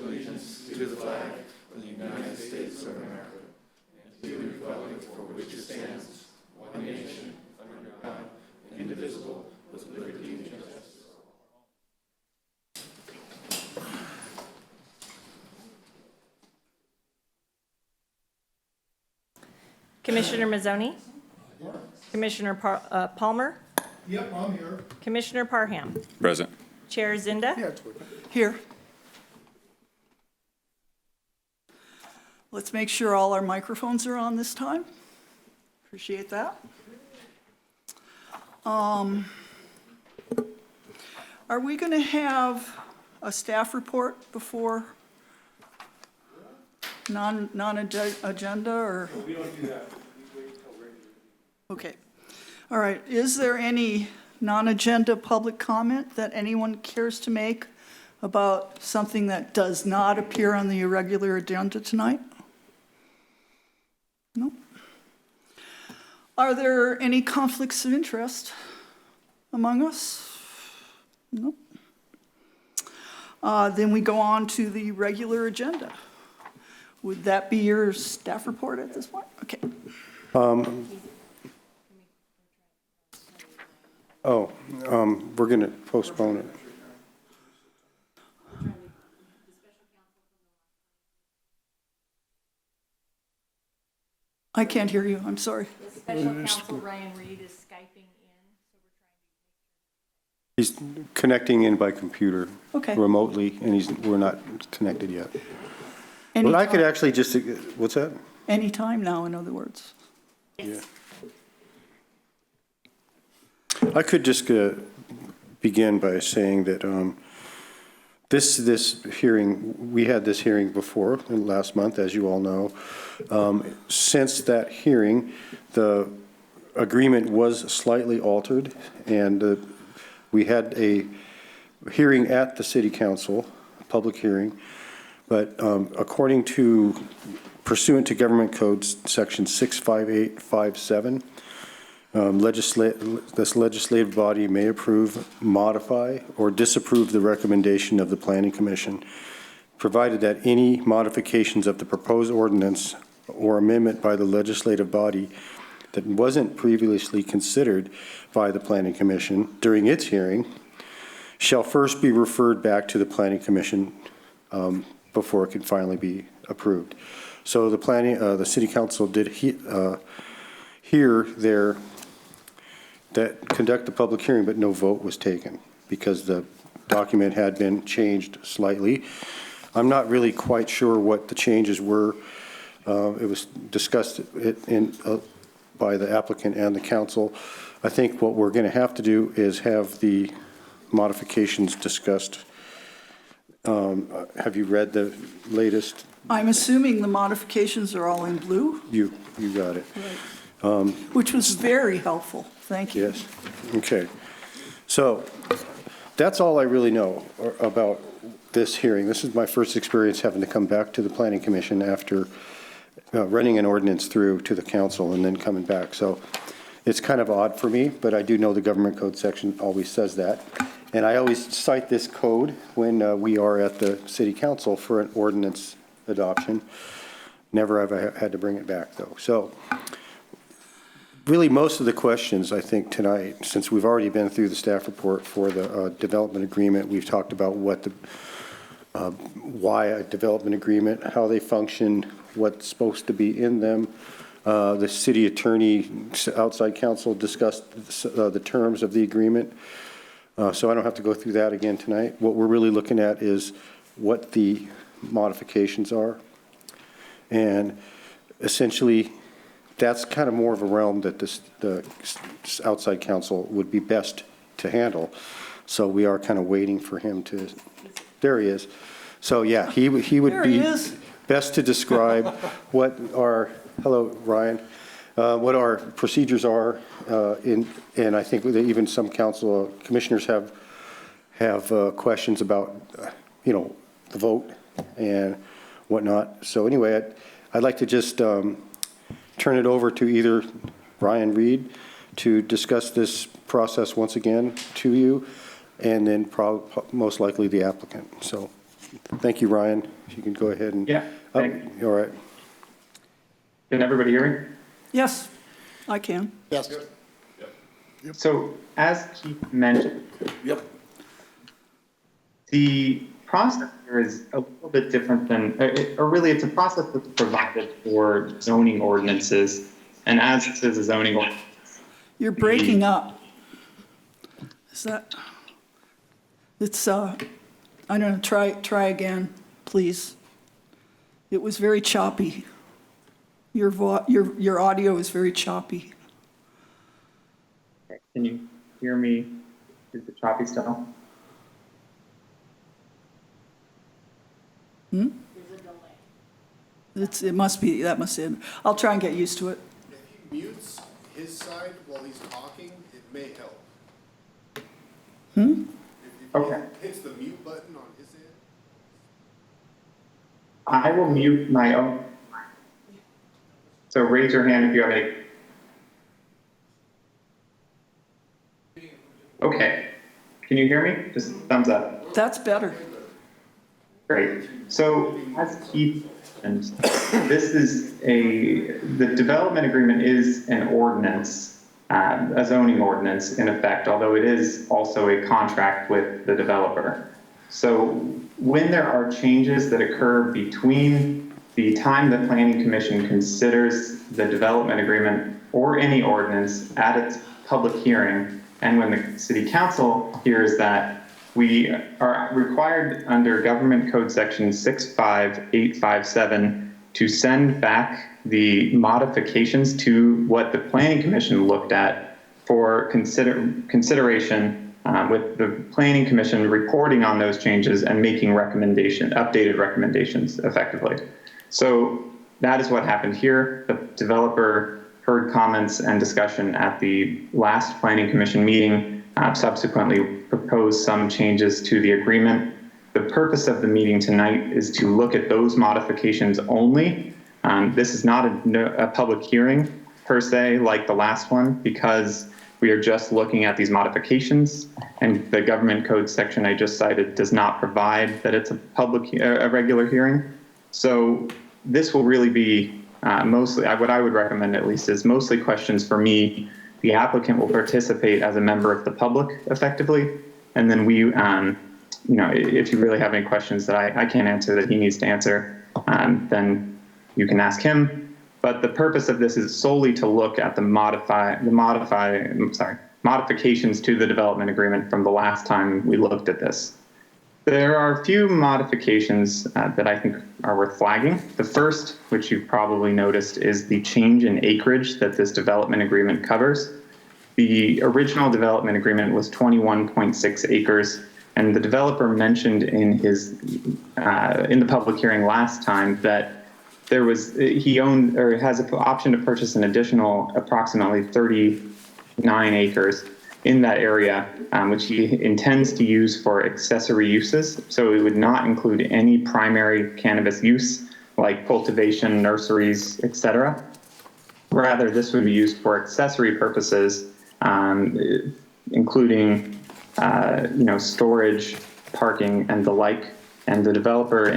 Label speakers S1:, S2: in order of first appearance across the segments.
S1: allegiance to the flag of the United States of America and to the republic for which it stands, one nation, under God, indivisible, with liberty and justice.
S2: Commissioner Mazzoni?
S3: Here.
S2: Commissioner Palmer?
S3: Yep, I'm here.
S2: Commissioner Parham?
S4: Present.
S2: Chair Zinda?
S3: Yeah, it's working.
S5: Here. Let's make sure all our microphones are on this time. Appreciate that. Are we going to have a staff report before non-agenda or?
S3: We don't do that. We wait until regular.
S5: Okay. All right. Is there any non-agenda public comment that anyone cares to make about something that does not appear on the irregular agenda tonight? No. Are there any conflicts of interest among us? No. Then we go on to the regular agenda. Would that be your staff report at this point? Okay.
S6: We're going to postpone it.
S5: I can't hear you. I'm sorry.
S2: The special counsel Ryan Reed is Skyping in, so we're
S6: He's connecting in by computer
S5: Okay.
S6: remotely, and we're not connected yet. But I could actually just, what's that?
S5: Any time now, in other words.
S6: Yeah. I could just begin by saying that this hearing, we had this hearing before, last month, as you all know. Since that hearing, the agreement was slightly altered, and we had a hearing at the City Council, a public hearing, but pursuant to Government Code Section 65857, this legislative body may approve, modify, or disapprove the recommendation of the Planning Commission, provided that any modifications of the proposed ordinance or amendment by the legislative body that wasn't previously considered by the Planning Commission during its hearing shall first be referred back to the Planning Commission before it can finally be approved. So the City Council did conduct the public hearing, but no vote was taken because the document had been changed slightly. I'm not really quite sure what the changes were. It was discussed by the applicant and the council. I think what we're going to have to do is have the modifications discussed. Have you read the latest?
S5: I'm assuming the modifications are all in blue,
S6: You got it.
S5: which was very helpful. Thank you.
S6: Yes. Okay. So that's all I really know about this hearing. This is my first experience having to come back to the Planning Commission after running an ordinance through to the council and then coming back. So it's kind of odd for me, but I do know the Government Code section always says that. And I always cite this code when we are at the City Council for an ordinance adoption. Never have I had to bring it back, though. So really, most of the questions, I think, tonight, since we've already been through the staff report for the development agreement, we've talked about why a development agreement, how they function, what's supposed to be in them. The city attorney, outside counsel discussed the terms of the agreement. So I don't have to go through that again tonight. What we're really looking at is what the modifications are. And essentially, that's kind of more of a realm that the outside counsel would be best to handle. So we are kind of waiting for him to, there he is. So yeah, he would be best to describe what our, hello, Ryan, what our procedures are, and I think that even some council commissioners have questions about, the vote and whatnot. So anyway, I'd like to just turn it over to either Ryan Reed to discuss this process once again to you, and then most likely the applicant. So Thank you, Ryan. You can go ahead and.
S4: Yeah,
S6: Oh,
S4: thank
S6: all right.
S4: Can everybody hear me?
S5: Yes, I can.
S3: Yes.
S4: So as Keith mentioned,
S1: Yep.
S4: the process here is a little bit different than, or really it's a process that's provided for zoning ordinances. And as this is a zoning ordinance,
S5: You're breaking up. Is that, it's, I don't know, try again, please. It was very choppy. Your audio is very choppy.
S4: can you hear me? Is it choppy still?
S5: It must be, that must be, I'll try and get used to it.
S7: If he mutes his side while he's talking, it may help. If
S4: Okay.
S7: he hits the mute button on his end.
S4: I will mute my own. So raise your hand if you have any. Okay. Can you hear me? Just thumbs up.
S5: That's better.
S4: Great. So as Keith mentioned, the development agreement is an ordinance, a zoning ordinance in effect, although it is also a contract with the developer. So when there are changes that occur between the time the Planning Commission considers the development agreement or any ordinance at its public hearing, and when the City Council hears that, we are required under Government Code Section 65857 to send back the modifications to what the Planning Commission looked at for consideration, with the Planning Commission reporting on those changes and making updated recommendations effectively. So that is what happened here. The developer heard comments and discussion at the last Planning Commission meeting, subsequently proposed some changes to the agreement. The purpose of the meeting tonight is to look at those modifications only. This is not a public hearing per se like the last one, because we are just looking at these modifications, and the Government Code section I just cited does not provide that it's a regular hearing. So this will really be mostly, what I would recommend at least, is mostly questions for me. The applicant will participate as a member of the public effectively. And then we, if you really have any questions that I can't answer that he needs to answer, then you can ask him. But the purpose of this is solely to look at the modifications to the development agreement from the last time we looked at this. There are a few modifications that I think are worth flagging. The first, which you've probably noticed, is the change in acreage that this development agreement covers. The original development agreement was 21.6 acres, and the developer mentioned in the public hearing last time that he owned or has an option to purchase an additional approximately 39 acres in that area, which he intends to use for accessory uses. So it would not include any primary cannabis use like cultivation, nurseries, etc. Rather, this would be used for accessory purposes, including storage, parking, and the like. And the developer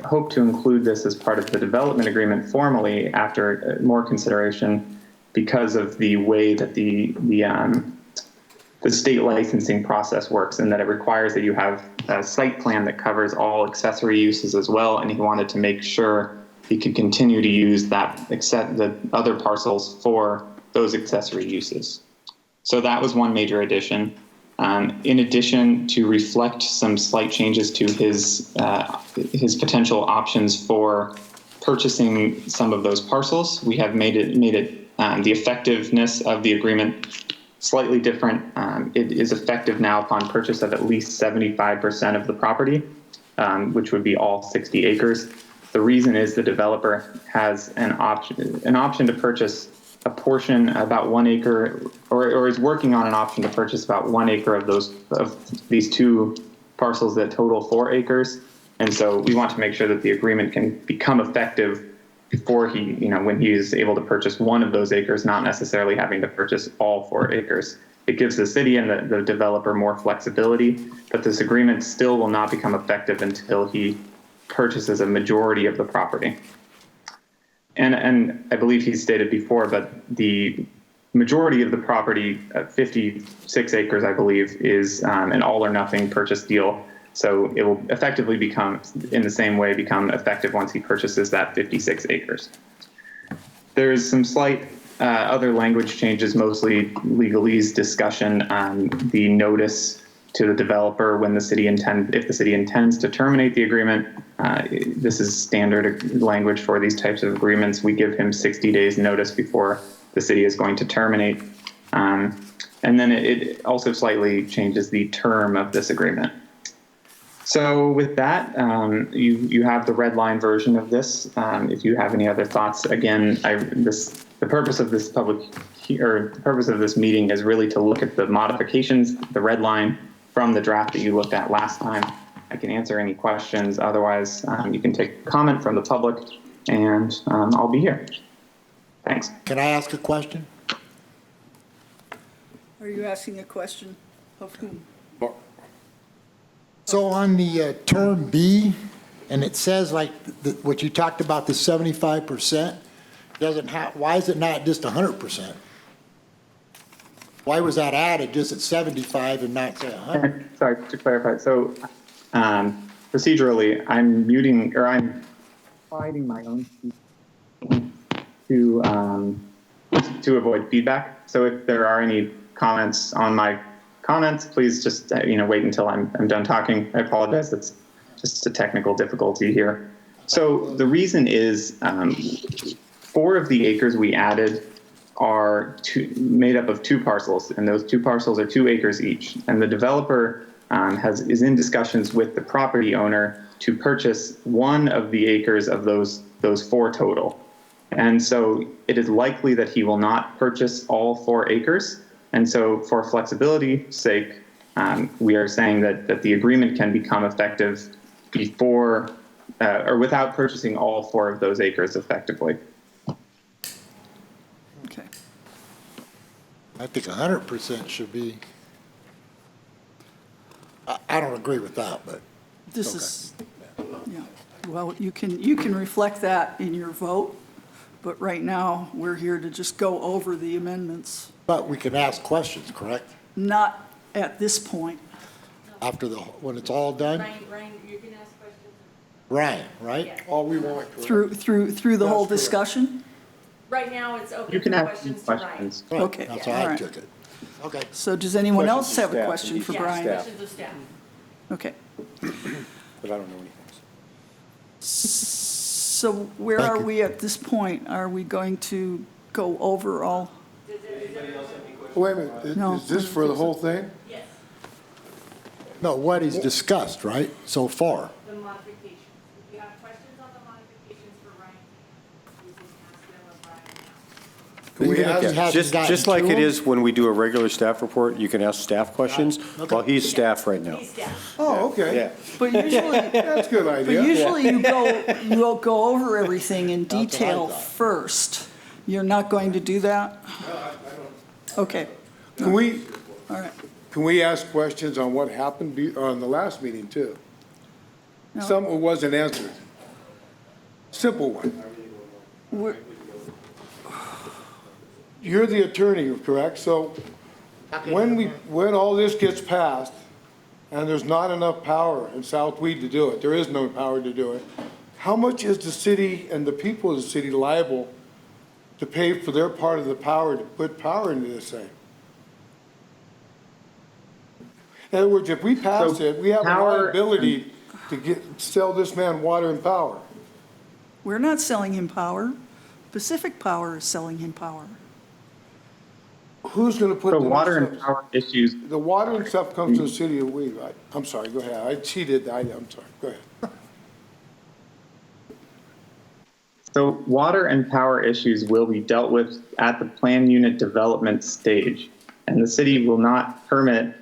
S4: hoped to include this as part of the development agreement formally after more consideration, because of the way that the state licensing process works, and that it requires that you have a site plan that covers all accessory uses as well. And he wanted to make sure he could continue to use that, except the other parcels for those accessory uses. So that was one major addition. In addition, to reflect some slight changes to his potential options for purchasing some of those parcels, we have made it the effectiveness of the agreement slightly different. It is effective now upon purchase of at least 75% of the property, which would be all 60 acres. The reason is the developer has an option to purchase a portion, about 1 acre, or is working on an option to purchase about 1 acre of these two parcels that total 4 acres. And so we want to make sure that the agreement can become effective before when he is able to purchase one of those acres, not necessarily having to purchase all 4 acres. It gives the city and the developer more flexibility, but this agreement still will not become effective until he purchases a majority of the property. And I believe he stated before, but the majority of the property, 56 acres, I believe, is an all or nothing purchase deal. So it will effectively become, in the same way, become effective once he purchases that 56 acres. There's some slight other language changes, mostly legalese discussion on the notice to the developer when if the city intends to terminate the agreement. This is standard language for these types of agreements. We give him 60 days notice before the city is going to terminate. And then it also slightly changes the term of this agreement. So with that, you have the red line version of this. If you have any other thoughts, again, the purpose of this meeting is really to look at the modifications, the red line from the draft that you looked at last time. I can answer any questions. Otherwise, you can take a comment from the public, and I'll be here. Thanks.
S8: Can I ask a question?
S5: Are you asking a question of whom?
S8: So on the term B, and it says like what you talked about, the 75%, why is it not just 100%? Why was that added just at 75 and not say 100?
S4: Sorry, to clarify. So procedurally, I'm hiding my own to avoid feedback. So if there are any comments on my comments, please just wait until I'm done talking. I apologize. That's just a technical difficulty here. So the reason is 4 of the acres we added are made up of 2 parcels, and those 2 parcels are 2 acres each. And the developer is in discussions with the property owner to purchase 1 of the acres of those 4 total. And so it is likely that he will not purchase all 4 acres. And so for flexibility's sake, we are saying that the agreement can become effective before or without purchasing all 4 of those acres effectively.
S5: Okay.
S8: I think 100% should be, I don't agree with that, but.
S5: This is, yeah, well, you can reflect that in your vote, but right now, we're here to just go over the amendments,
S8: But we can ask questions, correct?
S5: not at this point.
S8: After when it's all done?
S2: Ryan, you can ask questions.
S8: Ryan, right?
S3: All we want.
S5: Through the whole
S3: That's correct.
S5: discussion?
S2: Right now, it's open
S4: You can
S2: for
S4: ask
S2: questions to Ryan.
S4: questions.
S8: Right,
S5: Okay,
S8: That's
S5: all
S8: how I
S5: right.
S8: took it. Okay.
S5: So does anyone else
S6: Questions
S5: have
S6: of
S5: a
S6: staff.
S5: question for
S2: Yeah,
S5: Brian?
S2: questions of staff.
S5: Okay.
S6: But I don't know anything.
S5: So where
S8: Thank
S5: are
S8: you.
S5: we at this point? Are we going to go over all?
S3: Wait a minute,
S5: No.
S3: is this for the whole thing?
S2: Yes,
S8: No, what is discussed, right, so far?
S2: the modifications. If you have questions on the modifications for Ryan, you can ask them of Brian now.
S3: Can we
S8: Even if
S3: ask-
S8: he hasn't
S6: Just
S8: gotten
S6: like
S8: to
S6: it
S8: them?
S6: is when we do a regular staff report, you can ask staff questions.
S8: Okay.
S6: Well, he's staff right now.
S2: He's staff.
S3: Oh, okay,
S5: But usually,
S3: that's a good
S5: but
S3: idea.
S5: usually you'll go over everything in
S8: That's what I
S5: detail
S8: thought.
S5: first. You're not going to do that? Okay,
S3: Can we,
S5: all right.
S3: can we ask questions on what happened on the last meeting too?
S5: No.
S3: Some wasn't answered. Simple one.
S5: We're-
S3: You're the attorney, correct? So when all this gets passed and there's not enough power in South Weed to do it, there is no power to do it, how much is the city and the people of the city liable to pay for their part of the power to put power into this thing? In other words, if we pass
S4: So
S3: it, we have a
S4: power-
S3: liability to sell this man water and power.
S5: We're not selling him power. Pacific Power is selling him power.
S3: Who's gonna put
S4: So
S3: the
S4: water and power issues,
S3: The water and stuff comes to the city of Weed. I'm sorry, go ahead. I cheated. I'm sorry, go ahead.
S4: so water and power issues will be dealt with at the plan unit development stage. And the city will not permit,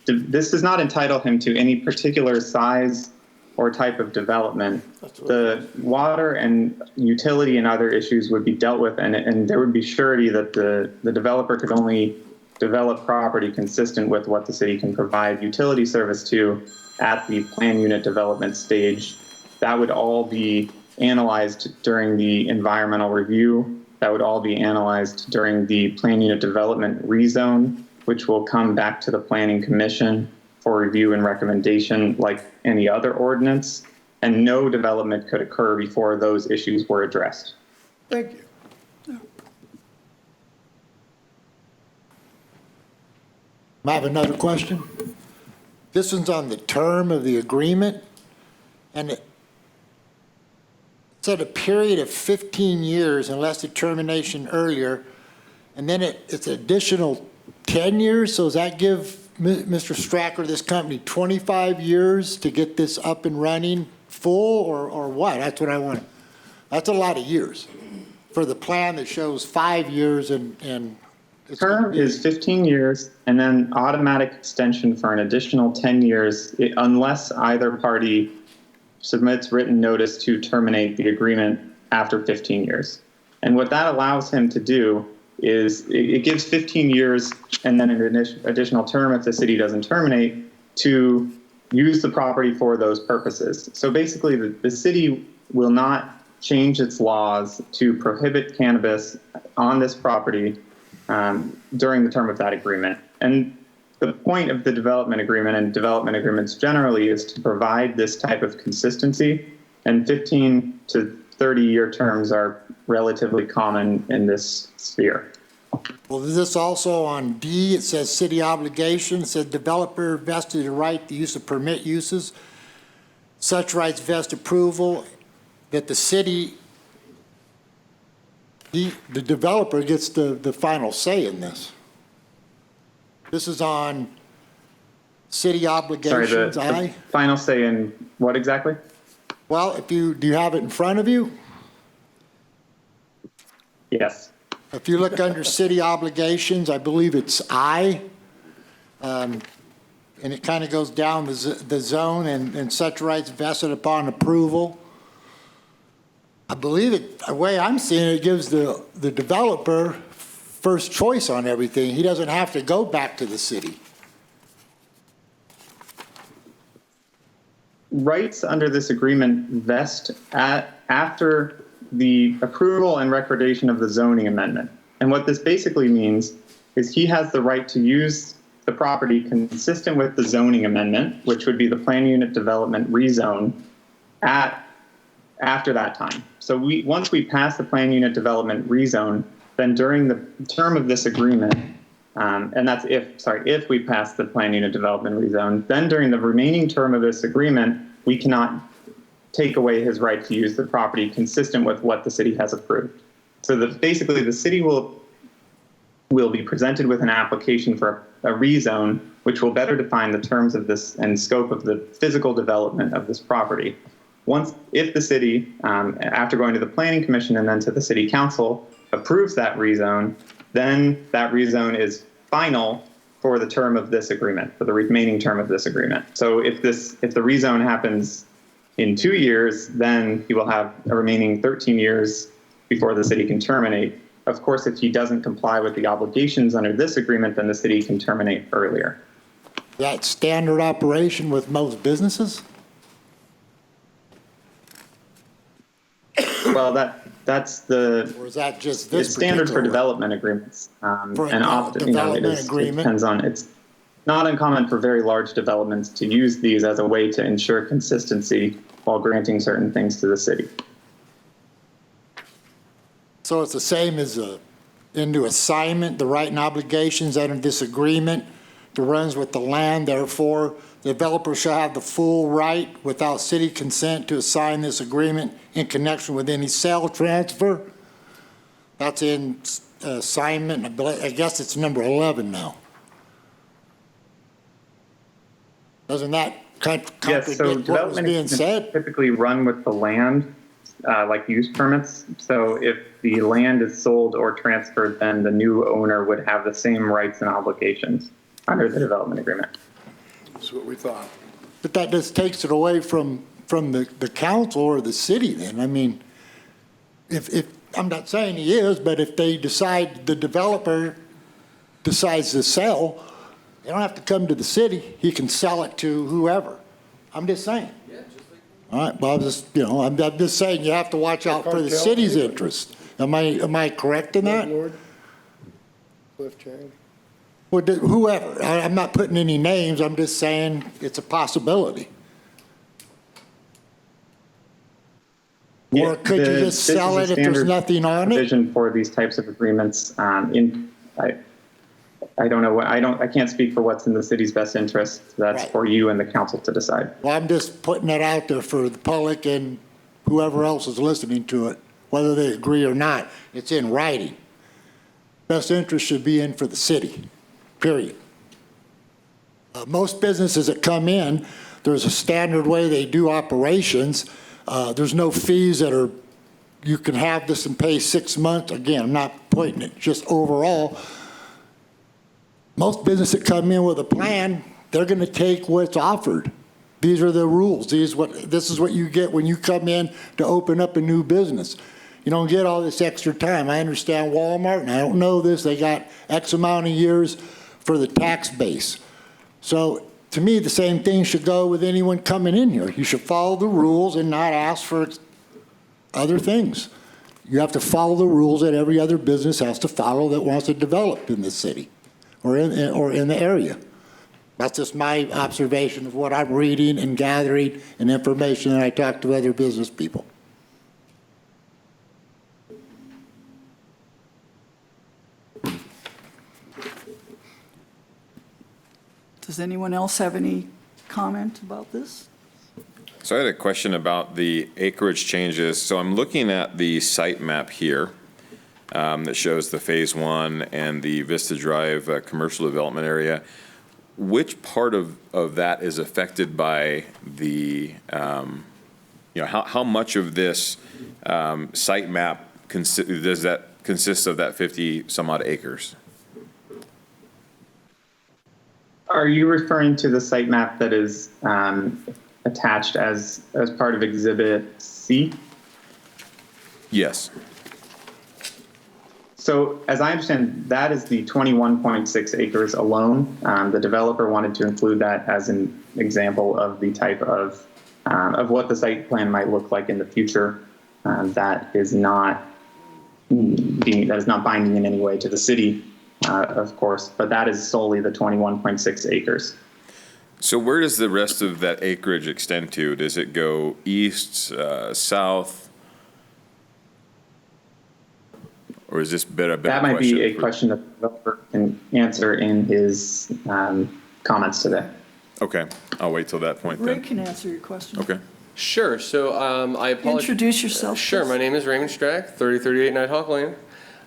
S4: this does not entitle him to any particular size or type of development. The water and utility and other issues would be dealt with, and there would be surety that the developer could only develop property consistent with what the city can provide utility service to at the plan unit development stage. That would all be analyzed during the environmental review. That would all be analyzed during the plan unit development rezone, which will come back to the Planning Commission for review and recommendation like any other ordinance. And no development could occur before those issues were addressed.
S8: Thank you. I have another question. This one's on the term of the agreement, and it said a period of 15 years unless the termination earlier, and then it's additional 10 years, so does that give Mr. Stracker, this company, 25 years to get this up and running full, or what? That's what I want. That's a lot of years for the plan that shows 5 years and it's
S4: Term is 15 years and then automatic extension for an additional 10 years unless either party submits written notice to terminate the agreement after 15 years. And what that allows him to do is it gives 15 years and then an additional term if the city doesn't terminate to use the property for those purposes. So basically the city will not change its laws to prohibit cannabis on this property during the term of that agreement. And the point of the development agreement and development agreements generally is to provide this type of consistency, and 15 to 30-year terms are relatively common in this sphere.
S8: Well, is this also on D? It says city obligation. It says developer vested the right to use of permit uses. Such rights vest approval that the city, the developer gets the final say in this. This is on city obligations,
S4: Sorry, the final say in what exactly?
S8: Well, do you have it in front of you?
S4: Yes.
S8: If you look under city obligations, I believe it's I. And it kind of goes down the zone and such rights vested upon approval. I believe it, the way I'm seeing it, gives the developer first choice on everything. He doesn't have to go back to the city.
S4: Rights under this agreement vest after the approval and recordation of the zoning amendment. And what this basically means is he has the right to use the property consistent with the zoning amendment, which would be the plan unit development rezone, after that time. So once we pass the plan unit development rezone, then during the term of this agreement, and that's if we pass the plan unit development rezone, then during the remaining term of this agreement, we cannot take away his right to use the property consistent with what the city has approved. So basically the city will be presented with an application for a rezone, which will better define the terms of this and scope of the physical development of this property. If the city, after going to the Planning Commission and then to the City Council, approves that rezone, then that rezone is final for the term of this agreement, for the remaining term of this agreement. So if the rezone happens in 2 years, then he will have a remaining 13 years before the city can terminate. Of course, if he doesn't comply with the obligations under this agreement, then the city can terminate earlier.
S8: That's standard operation with most businesses?
S4: Well, that's the
S8: Or is that just this
S4: it's standard for
S8: particular one?
S4: development agreements,
S8: For a
S4: and often it depends on. It's not uncommon for very large developments to use these as a way to ensure consistency while granting certain things to the city.
S8: So it's the same as into assignment, the right and obligations under this agreement that runs with the land. Therefore, the developer shall have the full right without city consent to assign this agreement in connection with any sale transfer. That's in assignment. I guess it's number 11 now. Doesn't that
S4: Yes, so
S8: contradict what was
S4: development
S8: being
S4: agreements
S8: said?
S4: typically run with the land, like use permits. So if the land is sold or transferred, then the new owner would have the same rights and obligations under the development agreement.
S3: That's what we thought.
S8: But that just takes it away from the council or the city then. I mean, if I'm not saying he is, but if they decide the developer decides to sell, they don't have to come to the city. He can sell it to whoever. I'm just saying. All right, well, I'm just saying you have to watch out for the
S3: Cartel.
S8: city's interest. Am I correct in that?
S3: Lord, Cliff Chang.
S8: Well, whoever. I'm not putting any names. I'm just saying it's a possibility. Or could you
S4: The
S8: just sell it
S4: business
S8: if there's
S4: standard
S8: nothing on it?
S4: Provision for these types of agreements, I don't know I can't speak for what's in the city's best interest. That's
S8: Right.
S4: for you and the council to decide.
S8: Well, I'm just putting it out there for the public and whoever else is listening to it, whether they agree or not. It's in writing. Best interest should be in for the city, period. Most businesses that come in, there's a standard way they do operations. There's no fees that are, you can have this and pay 6 months. Again, I'm not pointing it, just overall. Most businesses that come in with a plan, they're going to take what's offered. These are the rules. This is what you get when you come in to open up a new business. You don't get all this extra time. I understand Walmart, and I don't know this, they got X amount of years for the tax base. So to me, the same thing should go with anyone coming in here. You should follow the rules and not ask for other things. You have to follow the rules that every other business has to follow that wants to develop in this city or in the area. That's just my observation of what I'm reading and gathering and information that I talk to other business people.
S5: Does anyone else have any comment about this?
S9: So I had a question about the acreage changes. So I'm looking at the site map here that shows the Phase 1 and the Vista Drive commercial development area. Which part of that is affected by the, how much of this site map does that consist of that 50 some odd acres?
S4: Are you referring to the site map that is attached as part of Exhibit C?
S9: Yes.
S4: So as I understand, that is the 21.6 acres alone. The developer wanted to include that as an example of the type of what the site plan might look like in the future. That is not binding in any way to the city, of course, but that is solely the 21.6 acres.
S9: So where does the rest of that acreage extend to? Does it go east, south? Or is this better question?
S4: That might be a question that the developer can answer in his comments today.
S9: Okay, I'll wait till that point
S5: Ray
S9: then.
S5: can answer your question.
S9: Okay.
S10: Sure. So I apologize.
S5: Introduce yourself.
S10: Sure.
S5: please.
S10: My name is Raymond Strack, 3038 Nighthawk Lane.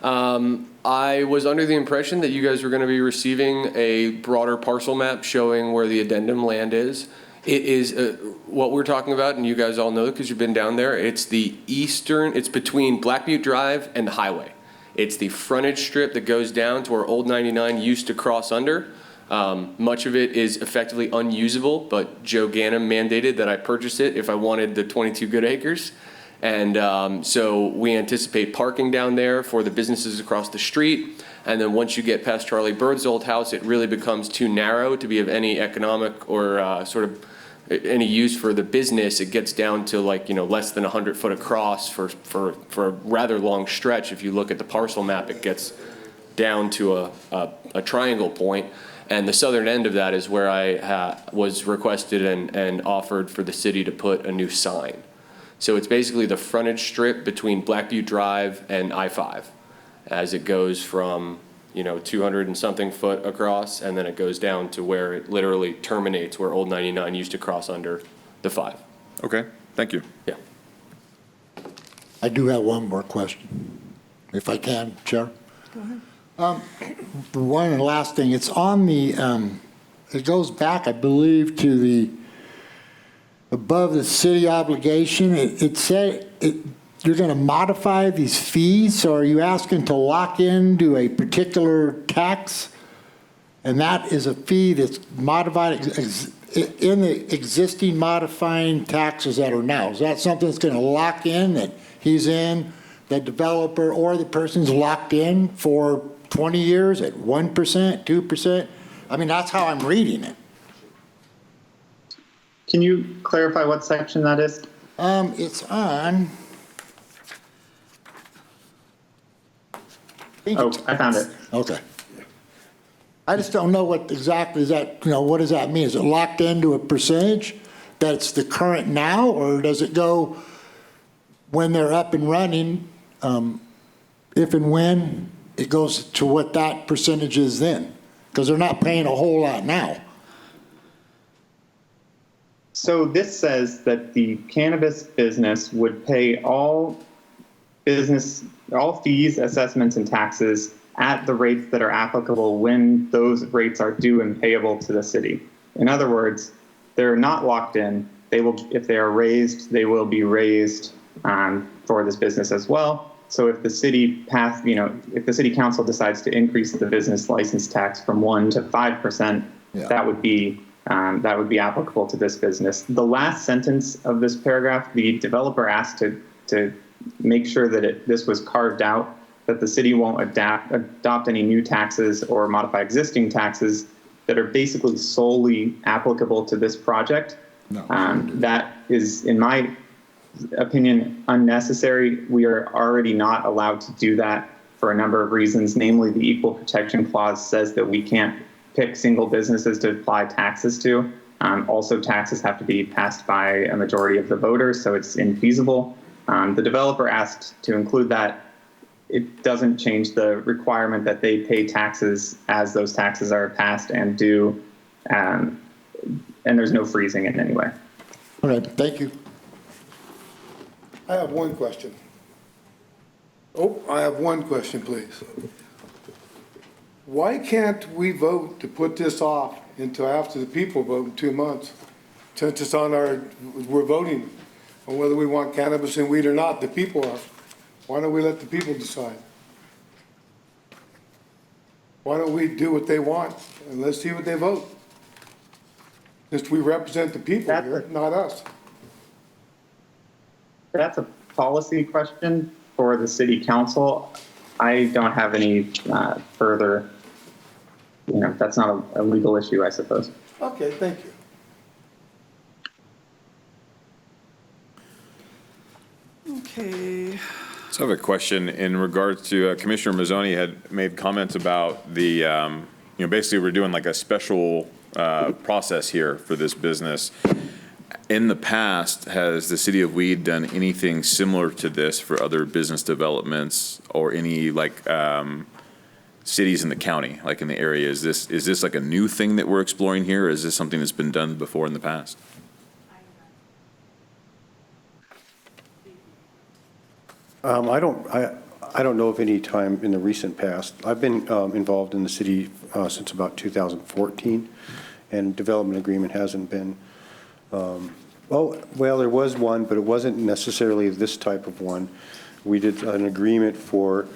S10: I was under the impression that you guys were going to be receiving a broader parcel map showing where the addendum land is. It is what we're talking about, and you guys all know because you've been down there. It's the eastern, it's between Black Butte Drive and the highway. It's the frontage strip that goes down to where Old 99 used to cross under. Much of it is effectively unusable, but Joe Ganem mandated that I purchase it if I wanted the 22 good acres. And so we anticipate parking down there for the businesses across the street. And then once you get past Charlie Bird's old house, it really becomes too narrow to be of any economic or sort of any use for the business. It gets down to less than 100 foot across for a rather long stretch. If you look at the parcel map, it gets down to a triangle point. And the southern end of that is where I was requested and offered for the city to put a new sign. So it's basically the frontage strip between Black Butte Drive and I-5 as it goes from 200 and something foot across, and then it goes down to where it literally terminates where Old 99 used to cross under the 5.
S9: Okay, thank you.
S10: Yeah.
S8: I do have one more question, if I can, Chair.
S5: Go ahead.
S8: One and last thing, it's on the, it goes back, I believe, to the, above the city obligation. It said you're going to modify these fees, so are you asking to lock into a particular tax? And that is a fee that's modified in the existing modifying taxes that are now. Is that something that's going to lock in, that he's in, the developer or the person's locked in for 20 years at 1%, 2%? I mean, that's how I'm reading it.
S4: Can you clarify what section that is?
S8: It's on.
S4: Oh, I found it.
S8: Okay. I just don't know what exactly is that, what does that mean? Is it locked into a percentage that's the current now, or does it go when they're up and running, if and when it goes to what that percentage is then? Because they're not paying a whole lot now.
S4: So this says that the cannabis business would pay all fees, assessments, and taxes at the rates that are applicable when those rates are due and payable to the city. In other words, they're not locked in. They will, if they are raised, they will be raised for this business as well. So if the city if the city council decides to increase the business license tax from 1% to 5%, that would be applicable to this business. The last sentence of this paragraph, the developer asked to make sure that this was carved out, that the city won't adopt any new taxes or modify existing taxes that are basically solely applicable to this project. That is, in my opinion, unnecessary. We are already not allowed to do that for a number of reasons. Namely, the Equal Protection Clause says that we can't pick single businesses to apply taxes to. Also, taxes have to be passed by a majority of the voters, so it's infeasible. The developer asked to include that. It doesn't change the requirement that they pay taxes as those taxes are passed and due, and there's no freezing in any way.
S8: All right, thank you.
S3: I have one question. I have one question, please. Why can't we vote to put this off until after the people vote in 2 months? Since it's we're voting on whether we want cannabis and weed or not, the people are. Why don't we let the people decide? Why don't we do what they want and let's see what they vote? Since we represent the people here, not us.
S4: That's a policy question for the city council. I don't have any further, that's not a legal issue, I suppose.
S3: Okay, thank you.
S5: Okay.
S9: So I have a question in regards to Commissioner Mazzoni had made comments about the, basically we're doing like a special process here for this business. In the past, has the city of Weed done anything similar to this for other business developments or any cities in the county, like in the area? Is this like a new thing that we're exploring here, or is this something that's been done before in the past?
S6: I don't know of any time in the recent past. I've been involved in the city since about 2014, and development agreement hasn't been, well, there was one, but it wasn't necessarily this type of one. We did an agreement for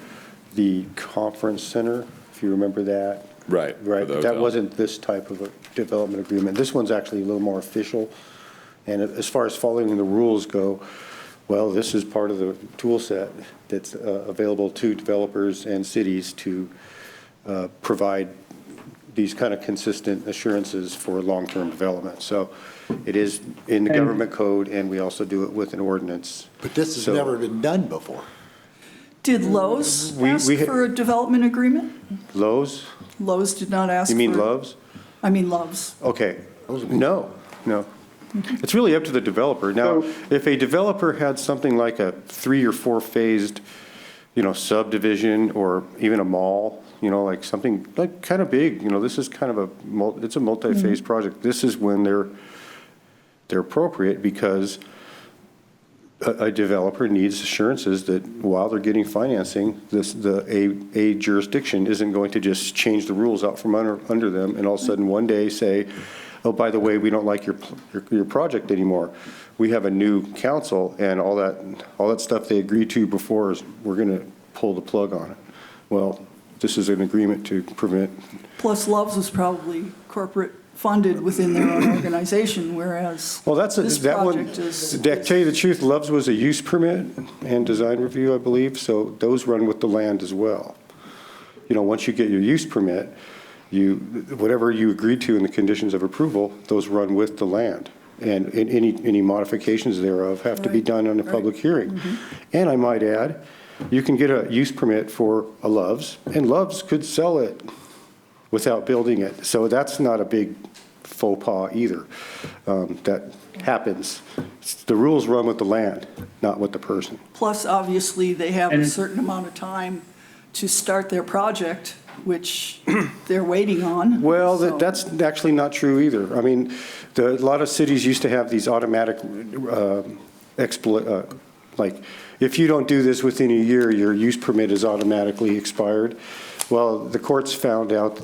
S6: the conference center, if you remember that.
S9: Right.
S6: Right, that wasn't this type of a development agreement. This one's actually a little more official. And as far as following the rules go, well, this is part of the tool set that's available to developers and cities to provide these kind of consistent assurances for long-term development. So it is in the government code, and we also do it with an ordinance.
S8: But this has never been done before.
S5: Did Lowe's ask for a development agreement?
S6: Lowe's?
S5: Lowe's did not ask for.
S6: You mean Love's?
S5: I mean Love's.
S6: Okay, no. It's really up to the developer. Now, if a developer had something like a 3 or 4 phased, subdivision or even a mall, like something like kind of big, this is kind of it's a multi-phase project. This is when they're appropriate, because a developer needs assurances that while they're getting financing, a jurisdiction isn't going to just change the rules out from under them and all of a sudden one day say, oh, by the way, we don't like your project anymore. We have a new council, and all that stuff they agreed to before is we're going to pull the plug on it. Well, this is an agreement to prevent.
S5: Plus Love's was probably corporate funded within their own organization, whereas this project is.
S6: To tell you the truth, Love's was a use permit and design review, I believe, so those run with the land as well. once you get your use permit, whatever you agreed to in the conditions of approval, those run with the land. And any modifications thereof have to be
S5: Right,
S6: done on a
S5: right.
S6: public hearing. And I might add, you can get a use permit for a Love's, and Love's could sell it without building it. So that's not a big faux pas either. That happens. The rules run with the land, not with the person.
S5: Plus, obviously, they have a
S4: And-
S5: certain amount of time to start their project, which they're waiting on.
S6: Well,
S5: so-
S6: that's actually not true either. I mean, a lot of cities used to have these automatic, like, if you don't do this within a year, your use permit is automatically expired. Well, the courts found out,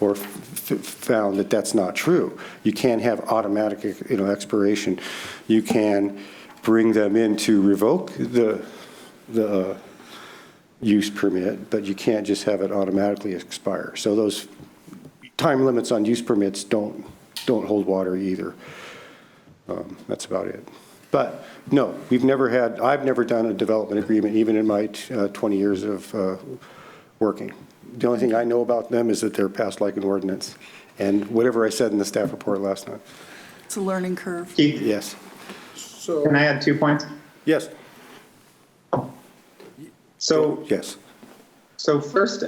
S6: or found that that's not true. You can't have automatic, expiration. You can bring them in to revoke the use permit, but you can't just have it automatically expire. So those time limits on use permits don't hold water either. That's about it. But no, I've never done a development agreement, even in my 20 years of working. The only thing I know about them is that they're passed like an ordinance. And whatever I said in the staff report last night.
S5: It's a learning curve.
S4: Keith,
S6: Yes.
S4: can I add 2 points?
S6: Yes.
S4: So
S6: Yes.
S4: So first,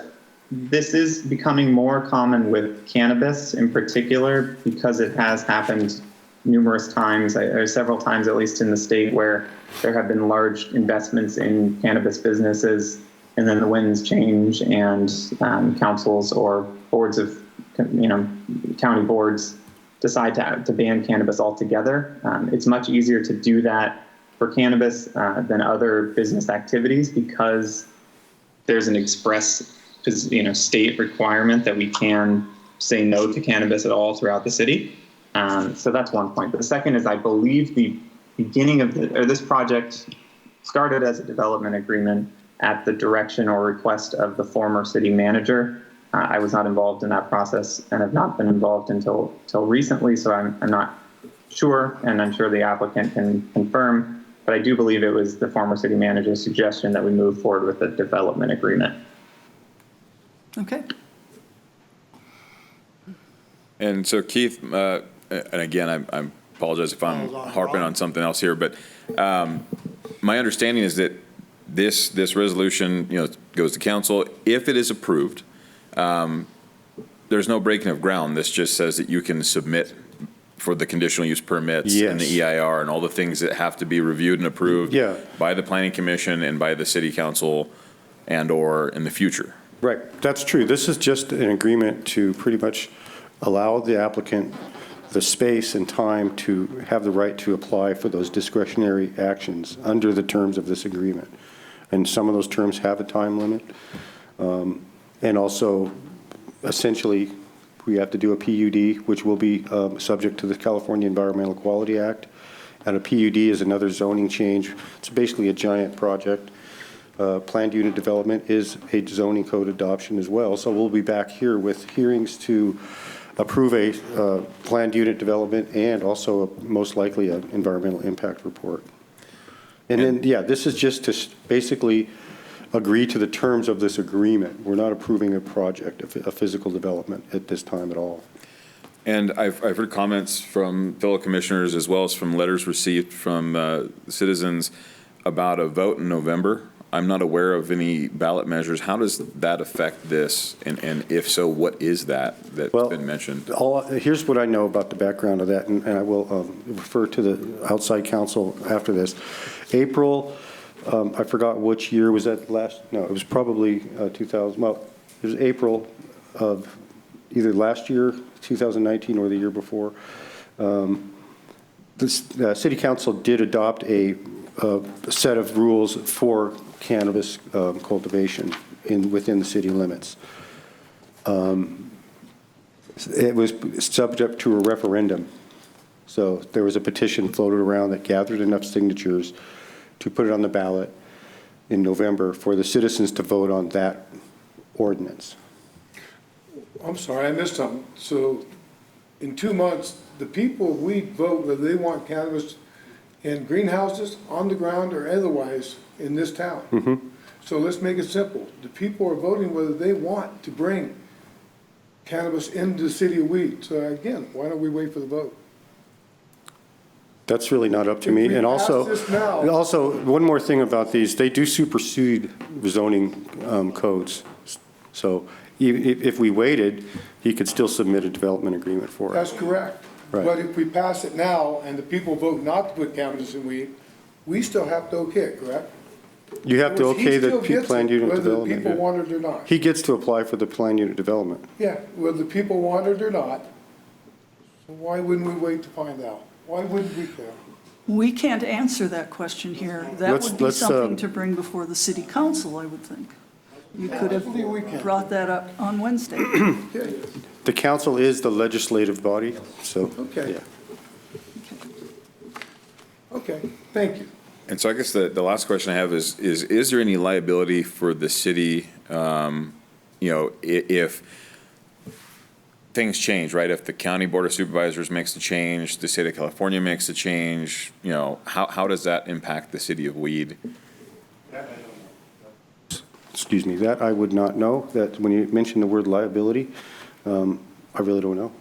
S4: this is becoming more common with cannabis in particular because it has happened numerous times, or several times at least in the state, where there have been large investments in cannabis businesses, and then the winds change and councils or boards of, county boards decide to ban cannabis altogether. It's much easier to do that for cannabis than other business activities because there's an express, state requirement that we can say no to cannabis at all throughout the city. So that's one point. But the second is I believe the beginning of this project started as a development agreement at the direction or request of the former city manager. I was not involved in that process and have not been involved until recently, so I'm not sure, and I'm sure the applicant can confirm, but I do believe it was the former city manager's suggestion that we move forward with a development agreement.
S5: Okay.
S9: And so Keith, and again, I apologize if I'm harping on something else here, but my understanding is that this resolution, goes to council. If it is approved, there's no breaking of ground. This just says that you can submit for the conditional use permits and the
S6: Yes.
S9: EIR and all the things that have to be reviewed and approved by the planning commission and by the city council and/or in the future.
S6: Right, that's true. This is just an agreement to pretty much allow the applicant the space and time to have the right to apply for those discretionary actions under the terms of this agreement. And some of those terms have a time limit. And also, essentially, we have to do a PUD, which will be subject to the California Environmental Quality Act. And a PUD is another zoning change. It's basically a giant project. Planned unit development is a zoning code adoption as well. So we'll be back here with hearings to approve a planned unit development and also most likely an environmental impact report. And then, this is just to basically agree to the terms of this agreement. We're not approving a project, a physical development at this time at all.
S9: And I've heard comments from fellow commissioners as well as from letters received from citizens about a vote in November. I'm not aware of any ballot measures. How does that affect this? And if so, what is that's been mentioned?
S6: Here's what I know about the background of that, and I will refer to the outside counsel after this. April, I forgot which year was that it was probably 2000, well, it was April of either last year, 2019, or the year before. The city council did adopt a set of rules for cannabis cultivation within the city limits. It was subject to a referendum. So there was a petition floated around that gathered enough signatures to put it on the ballot in November for the citizens to vote on that ordinance.
S3: I'm sorry, I missed something. So in 2 months, the people, we vote whether they want cannabis in greenhouses, on the ground, or otherwise in this town. So let's make it simple. The people are voting whether they want to bring cannabis into the city of Weed. So again, why don't we wait for the vote?
S6: That's really not up to
S3: If
S6: me.
S3: we
S6: And
S3: pass
S6: also,
S3: this now-
S6: one more thing about these, they do supersede zoning codes. So if we waited, he could still submit a development agreement for it.
S3: That's correct.
S6: Right.
S3: But if we pass it now and the people vote not to put cannabis in weed, we still have to okay it, correct?
S6: You have to
S3: In other words, he
S6: okay
S3: still
S6: the
S3: gets
S6: planned
S3: it,
S6: unit
S3: whether the
S6: development.
S3: people
S6: yeah.
S3: want it or not.
S6: He gets to apply for the planned unit development.
S3: Yeah, whether the people want it or not. So why wouldn't we wait to find out? Why wouldn't we care?
S5: We can't answer that question here. That
S6: Let's-
S5: would be
S6: let's,
S5: something to bring before the city council, I would think. You could
S3: I believe we
S5: have
S3: can.
S5: brought that up on Wednesday.
S3: Okay,
S6: The council is the legislative body, so,
S3: Okay.
S6: yeah.
S3: okay, thank you.
S9: And so I guess the last question I have is there any liability for the city, if things change, right? If the county board of supervisors makes the change, the state of California makes the change, how does that impact the city of Weed?
S6: Excuse me, that I would not know. That when you mention the word liability, I really don't know.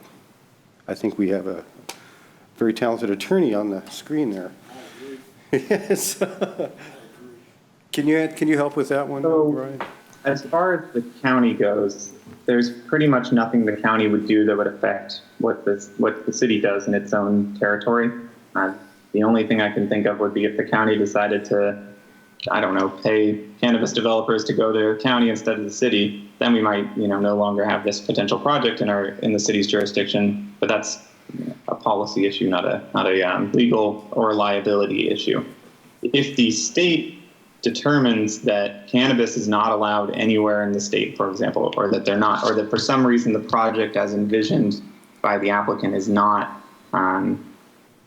S6: I think we have a very talented attorney on the screen there. Yes. Can you help with that one,
S4: So-
S6: Brian?
S4: As far as the county goes, there's pretty much nothing the county would do that would affect what the city does in its own territory. The only thing I can think of would be if the county decided to, I don't know, pay cannabis developers to go to their county instead of the city, then we might, no longer have this potential project in the city's jurisdiction. But that's a policy issue, not a legal or liability issue. If the state determines that cannabis is not allowed anywhere in the state, for example, or that for some reason the project as envisioned by the applicant is not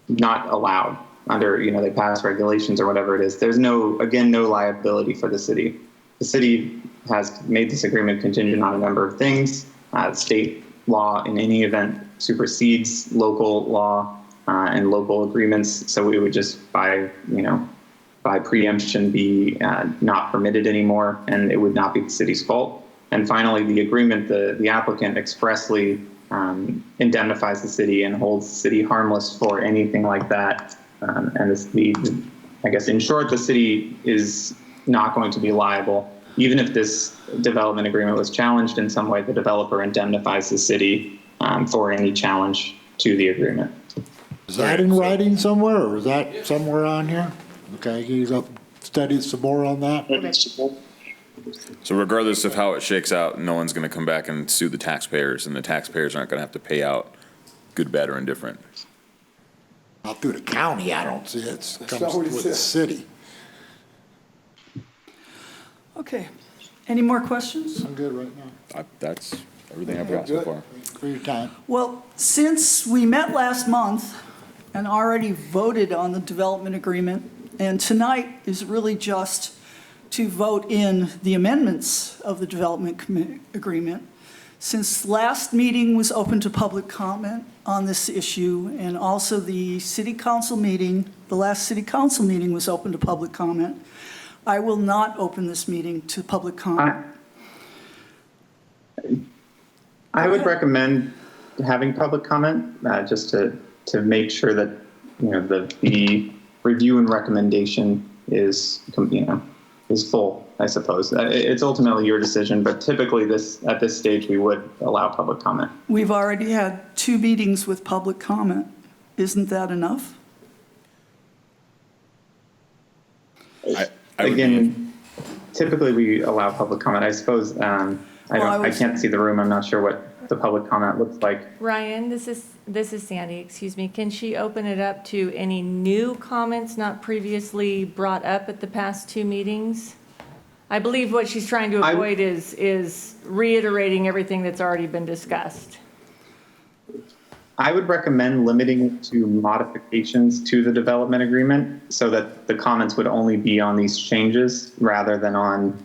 S4: allowed under, they pass regulations or whatever it is, there's no liability for the city. The city has made this agreement contingent on a number of things. State law in any event supersedes local law and local agreements. So we would just by preemption be not permitted anymore, and it would not be the city's fault. And finally, the agreement, the applicant expressly indemnifies the city and holds the city harmless for anything like that. I guess in short, the city is not going to be liable. Even if this development agreement was challenged in some way, the developer indemnifies the city for any challenge to the agreement.
S8: Is that in writing somewhere, or is that somewhere on here? Okay, you studied some more on that?
S9: So regardless of how it shakes out, no one's going to come back and sue the taxpayers, and the taxpayers aren't going to have to pay out good, bad, or indifferent.
S8: Not through the county, I don't see it. It
S3: not
S8: comes
S3: what he
S8: with the
S3: said.
S8: city.
S5: Okay. Any more questions?
S8: I'm good right now.
S9: That's everything I've got so far.
S8: For your time.
S5: Well, since we met last month and already voted on the development agreement, and tonight is really just to vote in the amendments of the development agreement, since last meeting was open to public comment on this issue, and also the city council meeting, the last city council meeting was open to public comment, I will not open this meeting to public comment.
S4: I would recommend having public comment just to make sure that the review and recommendation is full. I suppose it's ultimately your decision, but typically at this stage we would allow public comment.
S5: We've already had 2 meetings with public comment. Isn't that enough?
S4: Again, typically we allow public comment. I suppose I can't see the room. I'm not sure what the public comment looks like.
S11: Ryan, this is Sandy, excuse me. Can she open it up to any new comments not previously brought up at the past 2 meetings? I believe what she's trying to avoid is reiterating everything that's already been discussed.
S4: I would recommend limiting it to modifications to the development agreement so that the comments would only be on these changes rather than on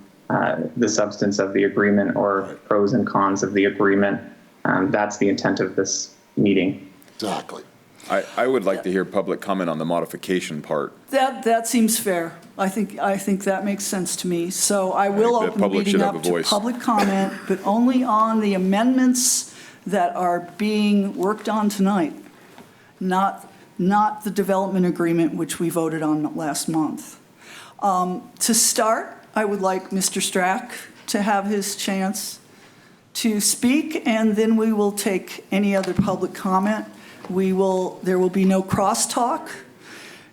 S4: the substance of the agreement or pros and cons of the agreement. That's the intent of this meeting.
S8: Exactly.
S9: I would like to hear public comment on the modification part.
S5: That seems fair. I think that makes sense to me. So I will
S9: think the
S5: open the
S9: public
S5: meeting
S9: should have
S5: up
S9: a
S5: to
S9: voice.
S5: public comment, but only on the amendments that are being worked on tonight, not the development agreement, which we voted on last month. To start, I would like Mr. Strack to have his chance to speak, and then we will take any other public comment. There will be no crosstalk.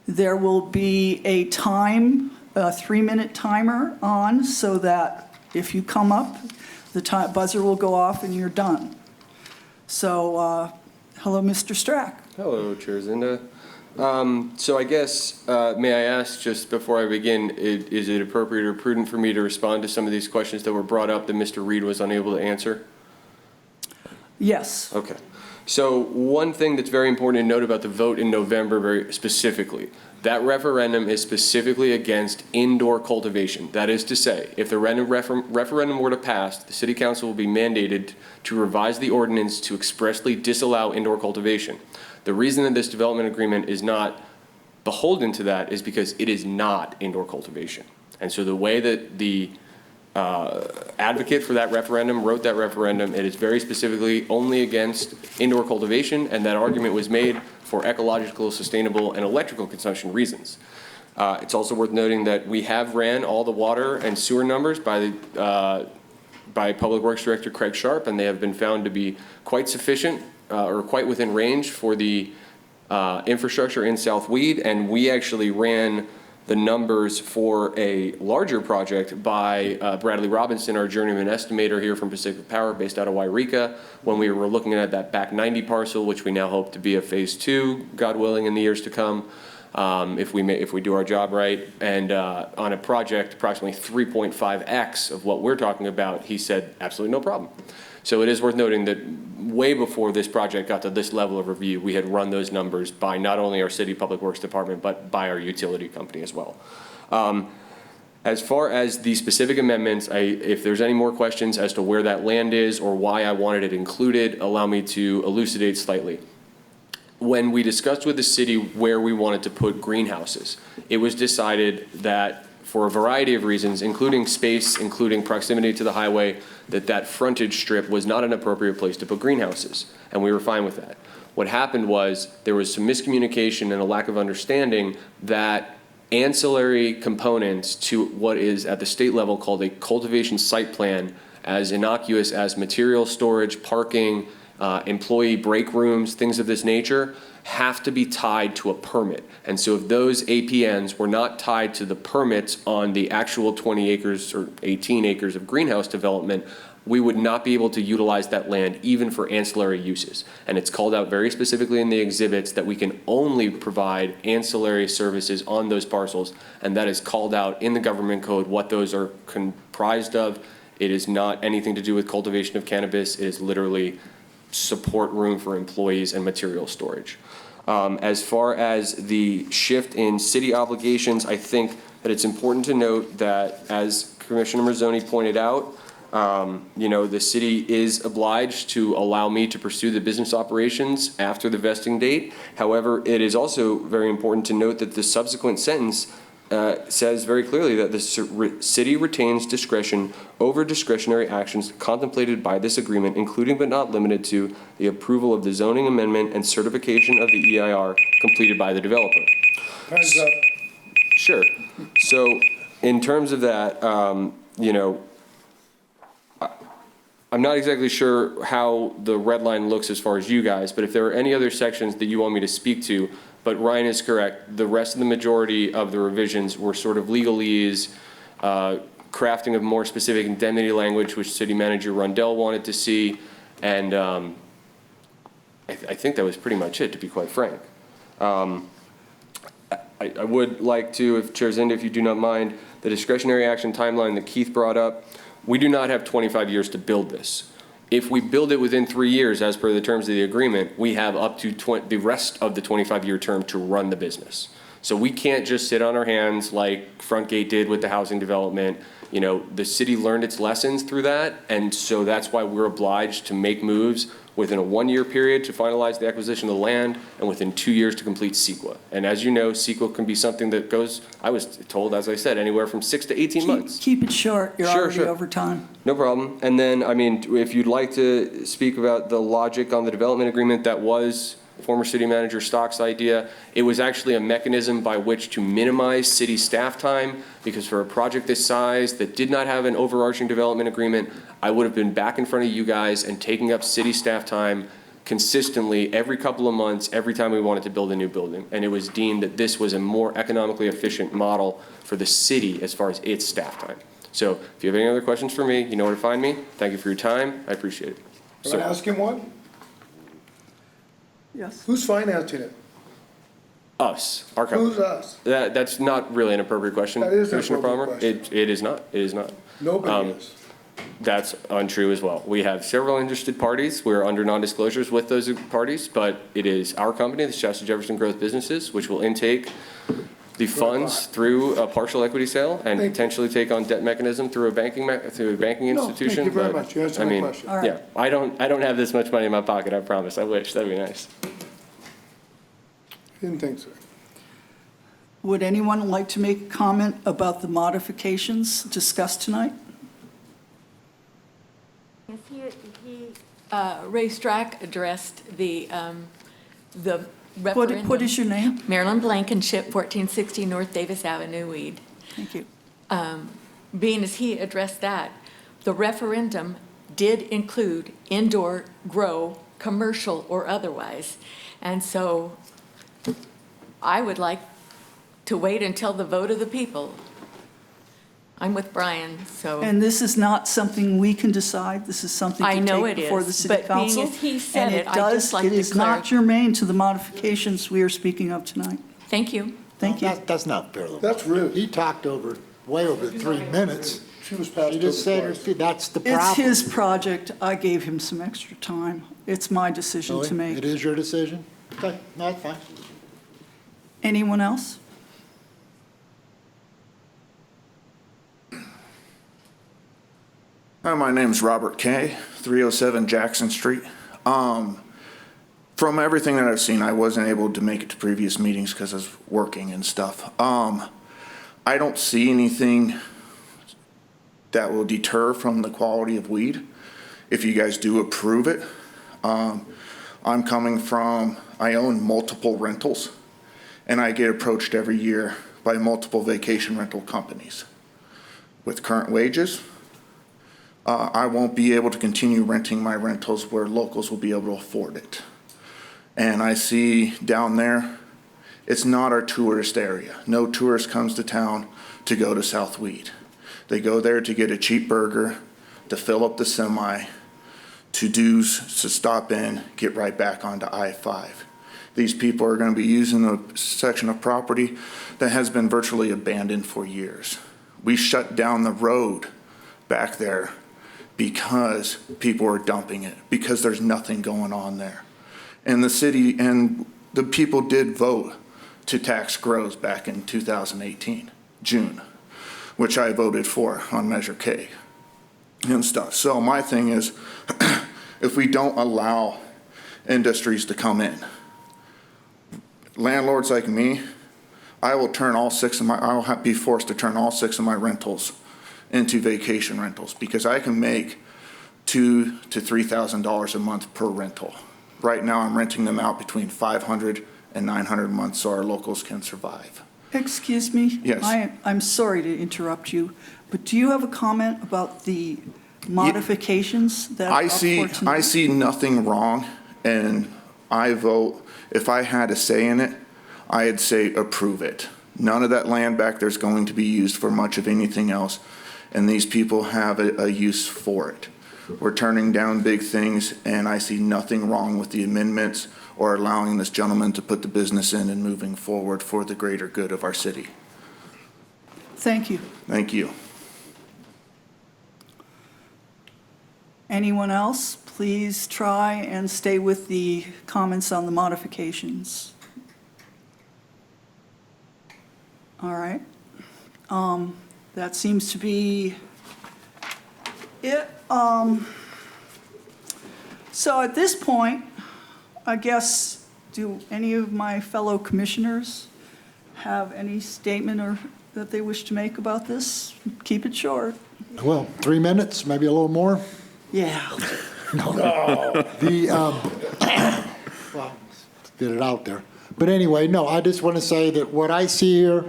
S5: There will be a 3-minute timer on, so that if you come up, the buzzer will go off and you're done. So, hello, Mr. Strack.
S10: Hello, Chair Zinda. So I guess, may I ask, just before I begin, is it appropriate or prudent for me to respond to some of these questions that were brought up that Mr. Reed was unable to answer?
S5: Yes.
S10: Okay. So one thing that's very important to note about the vote in November very specifically, that referendum is specifically against indoor cultivation. That is to say, if the referendum were to pass, the City Council will be mandated to revise the ordinance to expressly disallow indoor cultivation. The reason that this development agreement is not beholden to that is because it is not indoor cultivation. And so the way that the advocate for that referendum wrote that referendum, it is very specifically only against indoor cultivation, and that argument was made for ecological, sustainable, and electrical consumption reasons. It's also worth noting that we have ran all the water and sewer numbers by Public Works Director Craig Sharp, and they have been found to be quite sufficient or quite within range for the infrastructure in South Weed, and we actually ran the numbers for a larger project by Bradley Robinson, our journeyman estimator here from Pacific Power based out of Wairika, when we were looking at that back 90 parcel, which we now hope to be a phase 2, God willing, in the years to come, if we do our job right. And on a project approximately 3.5x of what we're talking about, he said absolutely no problem. So it is worth noting that way before this project got to this level of review, we had run those numbers by not only our city public works department, but by our utility company as well. As far as the specific amendments, if there's any more questions as to where that land is or why I wanted it included, allow me to elucidate slightly. When we discussed with the city where we wanted to put greenhouses, it was decided that for a variety of reasons, including space, including proximity to the highway, that frontage strip was not an appropriate place to put greenhouses, and we were fine with that. What happened was there was some miscommunication and a lack of understanding that ancillary components to what is at the state level called a cultivation site plan, as innocuous as material storage, parking, employee break rooms, things of this nature, have to be tied to a permit. And so if those APNs were not tied to the permits on the actual 20 acres or 18 acres of greenhouse development, we would not be able to utilize that land even for ancillary uses. And it's called out very specifically in the exhibits that we can only provide ancillary services on those parcels, and that is called out in the government code what those are comprised of. It is not anything to do with cultivation of cannabis. It is literally support room for employees and material storage. As far as the shift in city obligations, I think that it's important to note that, as Commissioner Mazzoni pointed out, the city is obliged to allow me to pursue the business operations after the vesting date. However, it is also very important to note that the subsequent sentence says very clearly that the city retains discretion over discretionary actions contemplated by this agreement, including but not limited to the approval of the zoning amendment and certification of the EIR completed by the developer.
S3: Time's up.
S10: Sure. So in terms of that, I'm not exactly sure how the red line looks as far as you guys, but if there are any other sections that you want me to speak to, but Ryan is correct, the rest of the majority of the revisions were sort of legalese, crafting of more specific indemnity language, which City Manager Rundell wanted to see, and I think that was pretty much it, to be quite frank. I would like to, if Chair Zinda, if you do not mind, the discretionary action timeline that Keith brought up, we do not have 25 years to build this. If we build it within 3 years, as per the terms of the agreement, we have up to the rest of the 25-year term to run the business. So we can't just sit on our hands like Frontgate did with the housing development. The city learned its lessons through that, and so that's why we're obliged to make moves within a 1-year period to finalize the acquisition of the land, and within 2 years to complete CEQA. And as you know, CEQA can be something that goes, I was told, as I said, anywhere from 6 to 18 months.
S5: Keep it short, you're
S10: Sure,
S5: already
S10: sure.
S5: over time.
S10: No problem. And then, I mean, if you'd like to speak about the logic on the development agreement, that was former city manager Stock's idea. It was actually a mechanism by which to minimize city staff time, because for a project this size that did not have an overarching development agreement, I would have been back in front of you guys and taking up city staff time consistently every couple of months, every time we wanted to build a new building. And it was deemed that this was a more economically efficient model for the city as far as its staff time. So if you have any other questions for me, you know where to find me. Thank you for your time. I appreciate it.
S3: Can I ask him one?
S5: Yes.
S3: Who's financing it?
S10: Us, our company.
S3: Who's us?
S10: That's not really an appropriate question,
S3: That is an
S10: Commissioner
S3: appropriate
S10: Palmer.
S3: question.
S10: It is not, it is not.
S3: Nobody is.
S10: That's untrue as well. We have several interested parties. We're under non-disclosures with those parties, but it is our company, the Shasta Jefferson Growth Businesses, which will intake the funds through a partial equity sale and
S3: Thank you.
S10: potentially take on debt mechanism through a banking
S3: No, thank
S10: institution.
S3: you very
S10: but,
S3: much. You answered
S10: I
S3: my
S10: mean,
S3: question.
S5: All right.
S10: yeah, I don't have this much money in my pocket, I promise. I wish, that'd be nice.
S3: Didn't think so.
S5: Would anyone like to make a comment about the modifications discussed tonight?
S12: Ray Strack addressed the referendum.
S5: What is your name?
S12: Marilyn Blankenship, 1460 North Davis Avenue, Weed.
S5: Thank you.
S12: Being as he addressed that, the referendum did include indoor grow, commercial or otherwise. And so I would like to wait until the vote of the people. I'm with Brian, so.
S5: And this is not something we can decide, this is something
S12: I
S5: to
S12: know
S5: take
S12: it
S5: before
S12: is,
S5: the city
S12: but being
S5: council.
S12: as he said
S5: And
S12: it, I'd just like
S5: It
S12: to
S5: is not
S12: clear-
S5: germane to the modifications we are speaking of tonight.
S12: Thank you.
S5: Thank you.
S8: That's not fair. though.
S3: That's rude.
S8: He talked way over 3 minutes.
S3: She was passed
S8: He just
S3: over
S8: said
S3: twice.
S8: that's the
S5: It's
S8: problem.
S5: his project, I gave him some extra time. It's my decision to
S8: Really? It
S5: make.
S8: is your decision? Okay, no, that's fine.
S5: Anyone else?
S1: Hi, my name's Robert Kay, 307 Jackson Street. From everything that I've seen, I wasn't able to make it to previous meetings because I was working and stuff. I don't see anything that will deter from the quality of weed if you guys do approve it. I'm coming from, I own multiple rentals, and I get approached every year by multiple vacation rental companies. With current wages, I won't be able to continue renting my rentals where locals will be able to afford it. And I see down there, it's not our tourist area. No tourist comes to town to go to South Weed. They go there to get a cheap burger, to fill up the semi, to stop in, get right back onto I-5. These people are going to be using a section of property that has been virtually abandoned for years. We shut down the road back there because people are dumping it, because there's nothing going on there. And the city and the people did vote to tax grows back in 2018, June, which I voted for on Measure K and stuff. So my thing is, if we don't allow industries to come in, landlords like me, I will be forced to turn all 6 of my rentals into vacation rentals because I can make $2,000 to $3,000 a month per rental. Right now, I'm renting them out between $500 and $900 a month so our locals can survive.
S5: Excuse me?
S1: Yes.
S5: I'm sorry to interrupt you, but do you have a comment about the modifications that are
S1: I
S5: up
S1: see,
S5: for tonight?
S1: I see nothing wrong, and I vote, if I had a say in it, I'd say approve it. None of that land back there is going to be used for much of anything else, and these people have a use for it. We're turning down big things, and I see nothing wrong with the amendments or allowing this gentleman to put the business in and moving forward for the greater good of our city.
S5: Thank you.
S1: Thank you.
S5: Anyone else? Please try and stay with the comments on the modifications. All right. That seems to be it. So at this point, I guess, do any of my fellow commissioners have any statement or that they wish to make about this? Keep it short.
S8: Well, 3 minutes, maybe a little more?
S5: Yeah.
S8: Well, get it out there. But anyway, no, I just want to say that what I see here,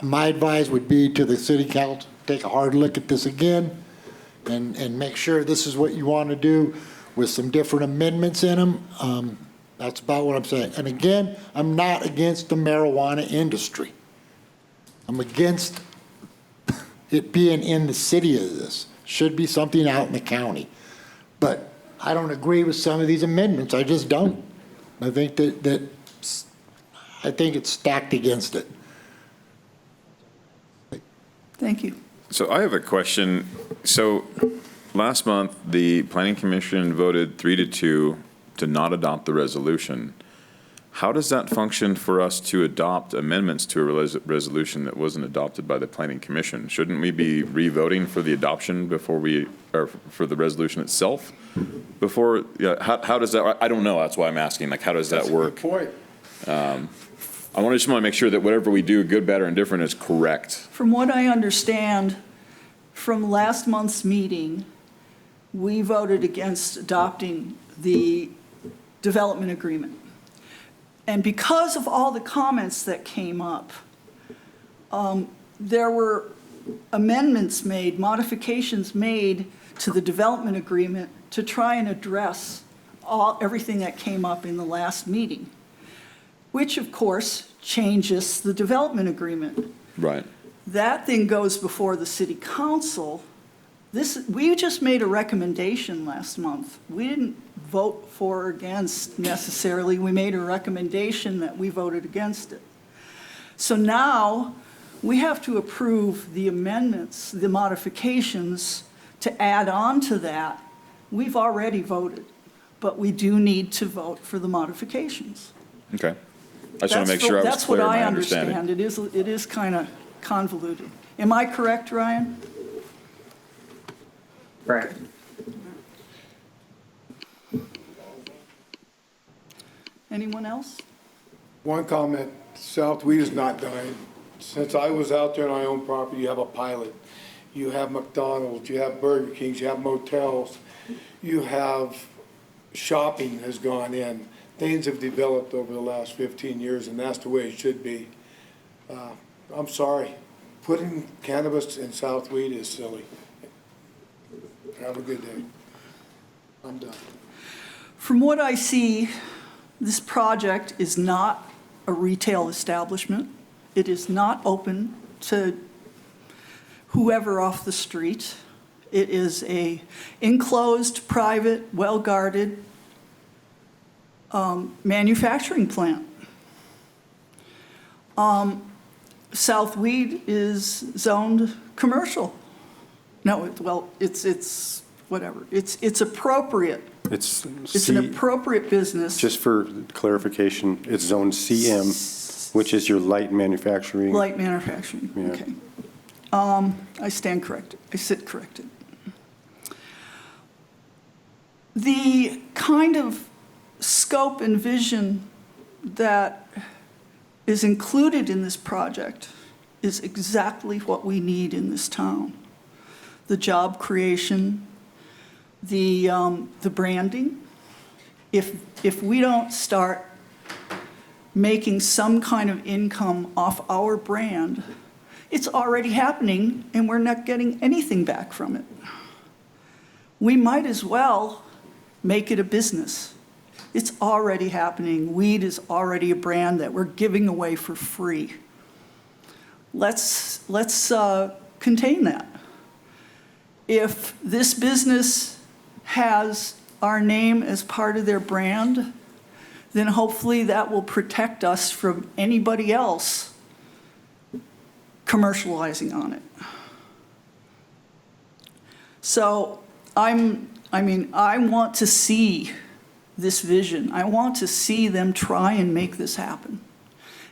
S8: my advice would be to the city council, take a hard look at this again and make sure this is what you want to do with some different amendments in them. That's about what I'm saying. And again, I'm not against the marijuana industry. I'm against it being in the city of this. Should be something out in the county. But I don't agree with some of these amendments. I just don't. I think I think it's stacked against it.
S5: Thank you.
S9: So I have a question. So last month, the Planning Commission voted 3-2 to not adopt the resolution. How does that function for us to adopt amendments to a resolution that wasn't adopted by the Planning Commission? Shouldn't we be re-voting for the adoption or for the resolution itself? Before, yeah, how does that, I don't know, that's why I'm asking, like, how does that work?
S3: Good point.
S9: I just want to make sure that whatever we do, good, bad, or indifferent, is correct.
S5: From what I understand, from last month's meeting, we voted against adopting the development agreement. And because of all the comments that came up, there were amendments made, modifications made to the development agreement to try and address everything that came up in the last meeting, which of course changes the development agreement.
S9: Right.
S5: That thing goes before the city council. We just made a recommendation last month. We didn't vote for or against necessarily. We made a recommendation that we voted against it. So now we have to approve the amendments, the modifications to add on to that. We've already voted, but we do need to vote for the modifications.
S9: Okay. I just want to make sure I was clear in my understanding.
S5: That's what I understand. It is kind of convoluted. Am I correct, Ryan?
S4: Right.
S5: Anyone else?
S3: One comment, South Weed is not dying. Since I was out there and I own property, you have a Pilot, you have McDonald's, you have Burger Kings, you have motels, you have shopping has gone in. Things have developed over the last 15 years, and that's the way it should be. I'm sorry, putting cannabis in South Weed is silly. Have a good day. I'm done.
S5: From what I see, this project is not a retail establishment. It is not open to whoever off the street. It is a enclosed, private, well-guarded manufacturing plant. South Weed is zoned commercial. No, well, it's whatever. It's appropriate.
S6: It's
S5: an appropriate business.
S6: Just for clarification, it's zone CM, which is your light manufacturing.
S5: Light manufacturing,
S6: Yeah.
S5: okay. I stand corrected. I sit corrected. The kind of scope and vision that is included in this project is exactly what we need in this town. The job creation, the branding. If we don't start making some kind of income off our brand, it's already happening and we're not getting anything back from it. We might as well make it a business. It's already happening. Weed is already a brand that we're giving away for free. Let's contain that. If this business has our name as part of their brand, then hopefully that will protect us from anybody else commercializing on it. So I want to see this vision. I want to see them try and make this happen.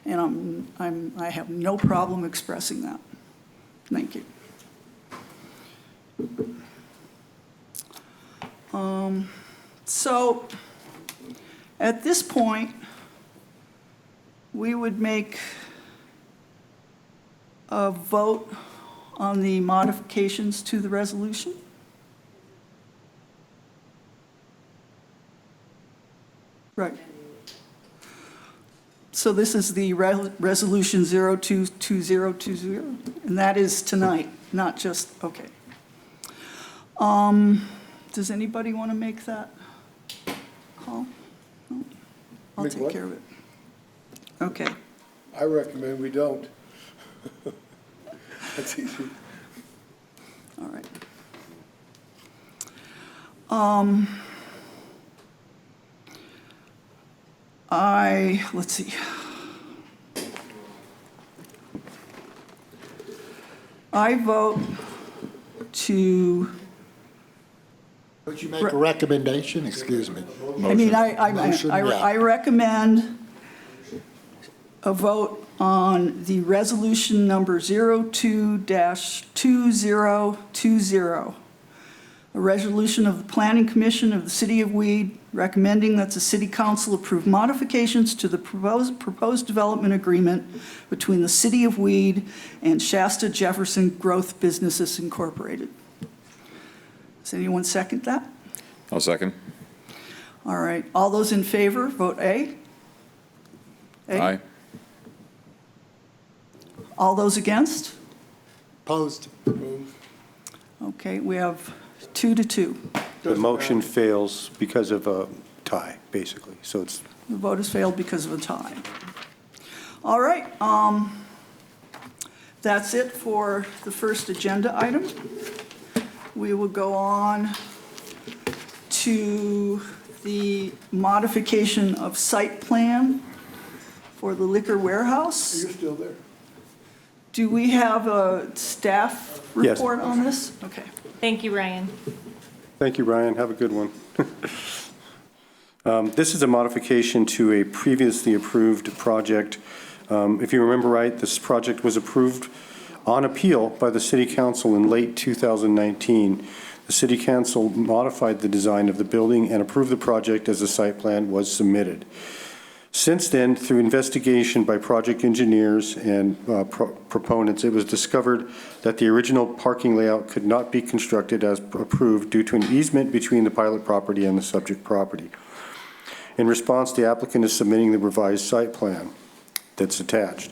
S5: And I have no problem expressing that. Thank you. So at this point, we would make a vote on the modifications to the resolution. Right. So this is the resolution 022020, and that is tonight, not just, okay. Does anybody want to make that call? No? I'll
S3: Make
S5: take
S3: what?
S5: care of it. Okay.
S3: I recommend we don't. That's easy.
S5: All right. Let's see. I vote to,
S8: Would you make a recommendation? Excuse me.
S5: I mean,
S8: Motion, yeah.
S5: I recommend a vote on the resolution number 02-2020, a resolution of the Planning Commission of the City of Weed recommending that the City Council approve modifications to the proposed development agreement between the City of Weed and Shasta Jefferson Growth Businesses Incorporated. Does anyone second that?
S9: I'll second.
S5: All right, all those in favor, vote A.
S9: Aye.
S5: All those against?
S8: Opposed?
S5: Okay, we have 2-2.
S6: The motion fails because of a tie, basically, so it's,
S5: The vote has failed because of a tie. All right, that's it for the first agenda item. We will go on to the modification of site plan for the liquor warehouse.
S3: You're still there.
S5: Do we have a staff
S6: Yes.
S5: report on this? Okay.
S11: Thank you, Ryan.
S6: thank you, Ryan, have a good one. This is a modification to a previously approved project. If you remember right, this project was approved on appeal by the City Council in late 2019. The City Council modified the design of the building and approved the project as the site plan was submitted. Since then, through investigation by project engineers and proponents, it was discovered that the original parking layout could not be constructed as approved due to an easement between the pilot property and the subject property. In response, the applicant is submitting the revised site plan that's attached.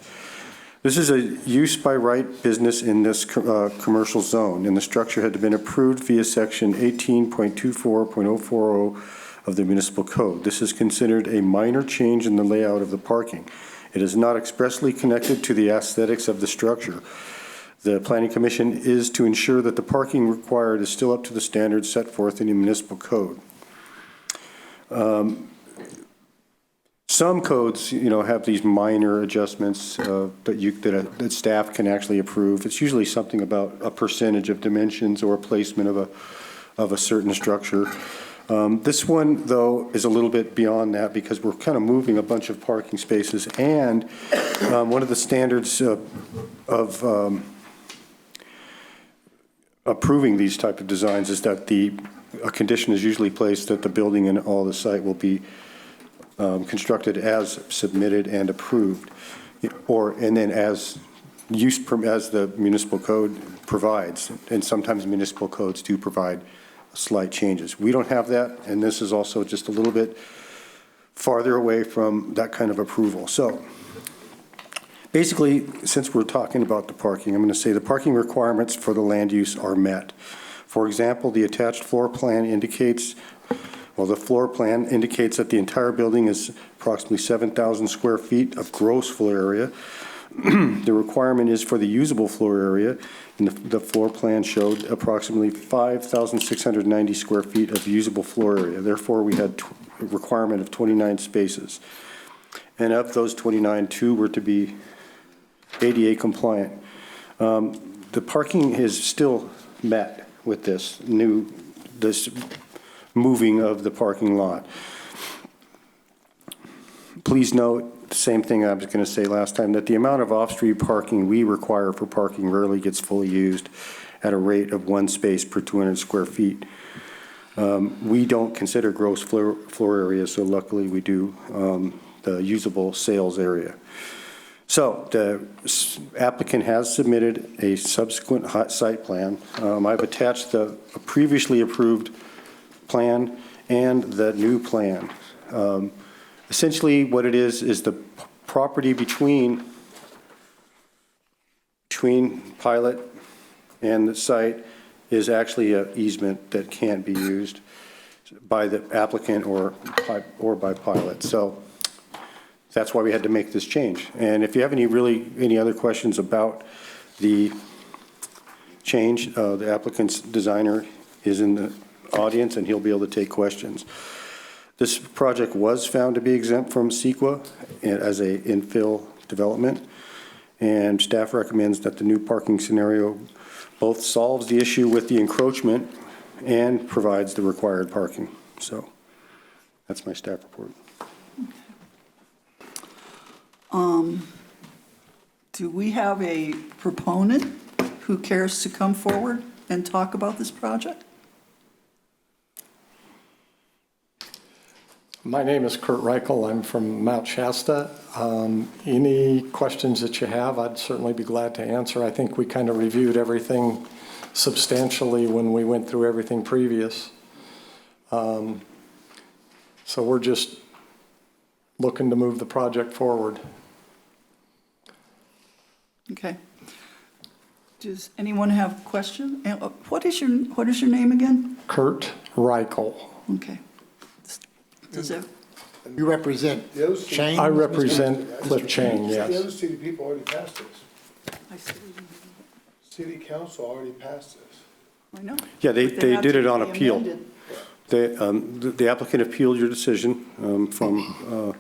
S6: This is a use by right business in this commercial zone, and the structure had been approved via section 18.24.040 of the municipal code. This is considered a minor change in the layout of the parking. It is not expressly connected to the aesthetics of the structure. The Planning Commission is to ensure that the parking required is still up to the standards set forth in the municipal code. Some codes, have these minor adjustments that staff can actually approve. It's usually something about a percentage of dimensions or a placement of a certain structure. This one, though, is a little bit beyond that because we're kind of moving a bunch of parking spaces, and one of the standards of approving these type of designs is that a condition is usually placed that the building and all the site will be constructed as submitted and approved, and then as the municipal code provides, and sometimes municipal codes do provide slight changes. We don't have that, and this is also just a little bit farther away from that kind of approval. So basically, since we're talking about the parking, I'm going to say the parking requirements for the land use are met. For example, the attached floor plan indicates that the entire building is approximately 7,000 square feet of gross floor area. The requirement is for the usable floor area, and the floor plan showed approximately 5,690 square feet of usable floor area. Therefore, we had a requirement of 29 spaces. And of those 29, 2 were to be ADA compliant. The parking is still met with this moving of the parking lot. Please note, the same thing I was going to say last time, that the amount of off-street parking we require for parking rarely gets fully used at a rate of 1 space per 200 square feet. We don't consider gross floor area, so luckily we do the usable sales area. So the applicant has submitted a subsequent site plan. I've attached the previously approved plan and the new plan. Essentially, what it is the property between Pilot and the site is actually an easement that can't be used by the applicant or by Pilot. So that's why we had to make this change. And if you have any other questions about the change, the applicant's designer is in the audience and he'll be able to take questions. This project was found to be exempt from CEQA as a infill development, and staff recommends that the new parking scenario both solves the issue with the encroachment and provides the required parking. So that's my staff report.
S5: Do we have a proponent who cares to come forward and talk about this project?
S13: My name is Kurt Reichel. I'm from Mount Shasta. Any questions that you have, I'd certainly be glad to answer. I think we kind of reviewed everything substantially when we went through everything previous. So we're just looking to move the project forward.
S5: Okay. Does anyone have a question? What is your name again?
S13: Kurt Reichel.
S5: Okay. Does it?
S8: You represent Shane?
S13: I represent Cliff Chang,
S3: The other
S13: yes.
S3: city people already passed this. City council already passed this.
S5: I know.
S6: Yeah, they
S5: But have
S6: did
S5: to
S6: it on
S5: be
S6: appeal.
S5: amended.
S6: The applicant appealed your decision from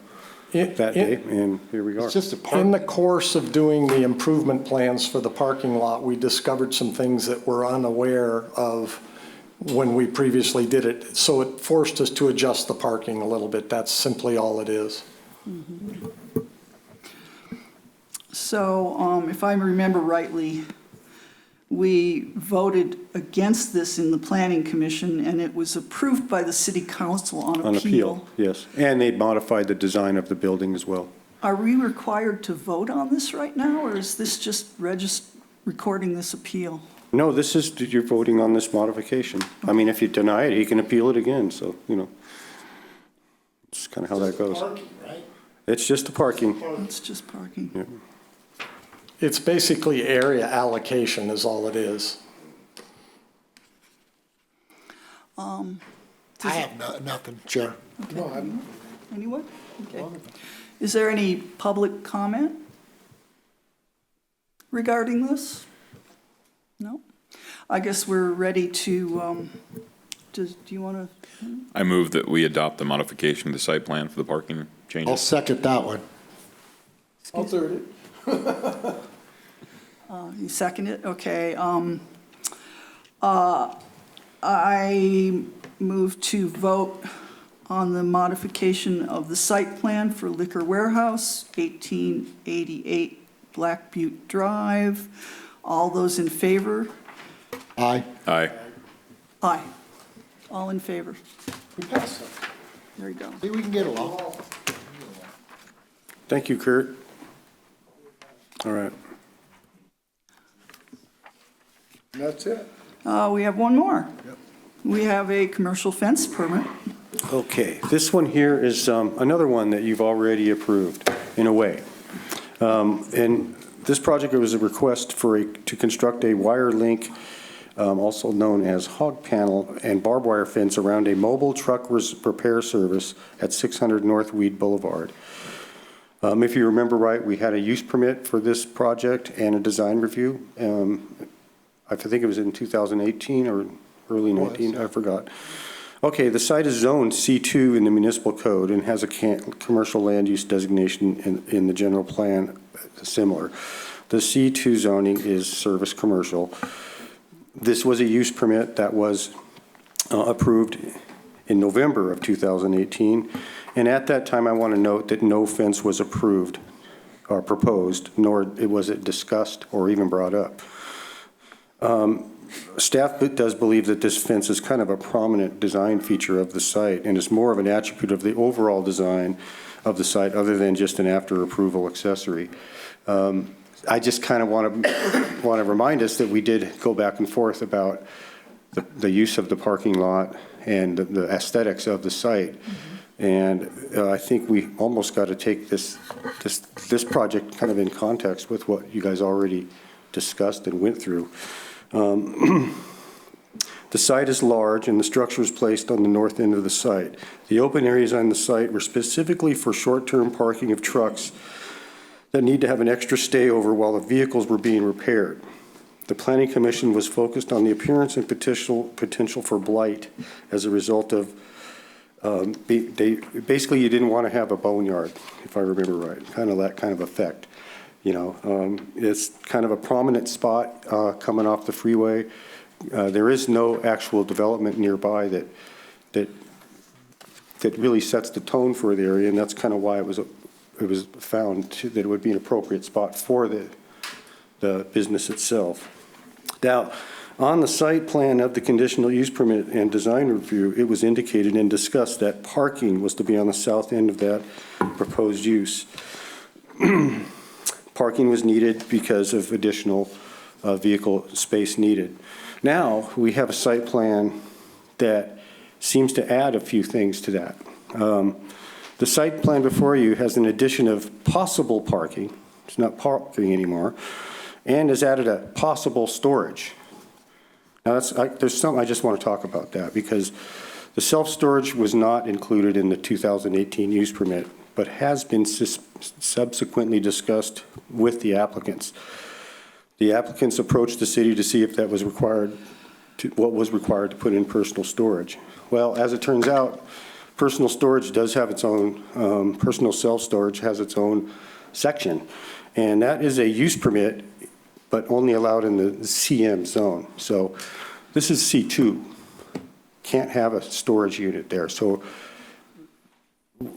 S6: that day, and here we are.
S8: It's just a
S13: In
S8: park.
S13: the course of doing the improvement plans for the parking lot, we discovered some things that we're unaware of when we previously did it. So it forced us to adjust the parking a little bit. That's simply all it is.
S5: So if I remember rightly, we voted against this in the planning commission and it was approved by the city council on appeal.
S6: On appeal, yes. And they modified the design of the building as well.
S5: Are we required to vote on this right now or is this just recording this appeal?
S6: No, this is, you're voting on this modification. I mean, if you deny it, he can appeal it again, so, it's kind of how that goes.
S8: Parking, right?
S6: It's just the parking.
S5: It's just parking.
S6: Yeah.
S13: It's basically area allocation is all it is.
S8: I have nothing, Chair.
S5: Anyone? Okay. Is there any public comment regarding this? No? I guess we're ready to, do you want to?
S9: I move that we adopt the modification of the site plan for the parking changes.
S8: I'll second that one.
S3: I'll third it.
S5: You second it? Okay. I move to vote on the modification of the site plan for Liquor Warehouse, 1888 Black Butte Drive. All those in favor?
S8: Aye.
S9: Aye.
S5: Aye. All in favor?
S3: We passed it.
S5: There you go.
S8: See, we can get along.
S6: Thank you, Kurt. All right.
S3: And that's it.
S5: We have one more. We have a commercial fence permit.
S6: Okay, this one here is another one that you've already approved, in a way. And this project was a request to construct a wire link, also known as hog panel and barbed wire fence around a mobile truck repair service at 600 North Weed Boulevard. If you remember right, we had a use permit for this project and a design review. I think it was in 2018 or early 19, I forgot. Okay, the site is zoned C2 in the municipal code and has a commercial land use designation in the general plan similar. The C2 zoning is service commercial. This was a use permit that was approved in November of 2018. And at that time, I want to note that no fence was approved or proposed, nor was it discussed or even brought up. Staff does believe that this fence is kind of a prominent design feature of the site and is more of an attribute of the overall design of the site other than just an after-approval accessory. I just kind of want to remind us that we did go back and forth about the use of the parking lot and the aesthetics of the site. And I think we almost got to take this project kind of in context with what you guys already discussed and went through. The site is large and the structure is placed on the north end of the site. The open areas on the site were specifically for short-term parking of trucks that need to have an extra stay over while the vehicles were being repaired. The Planning Commission was focused on the appearance and potential for blight as a result of, basically you didn't want to have a boneyard, if I remember right, kind of that kind of effect. You know, it's kind of a prominent spot coming off the freeway. There is no actual development nearby that really sets the tone for the area, and that's kind of why it was found that it would be an appropriate spot for the business itself. Now, on the site plan of the conditional use permit and design review, it was indicated and discussed that parking was to be on the south end of that proposed use. Parking was needed because of additional vehicle space needed. Now, we have a site plan that seems to add a few things to that. The site plan before you has an addition of possible parking. It's not parking anymore. And has added a possible storage. Now, there's something I just want to talk about that because the self-storage was not included in the 2018 use permit, but has been subsequently discussed with the applicants. The applicants approached the city to see if that was required, what was required to put in personal storage. Well, as it turns out, personal storage does have its own, personal self-storage has its own section. And that is a use permit, but only allowed in the CM zone. So this is C2. Can't have a storage unit there. So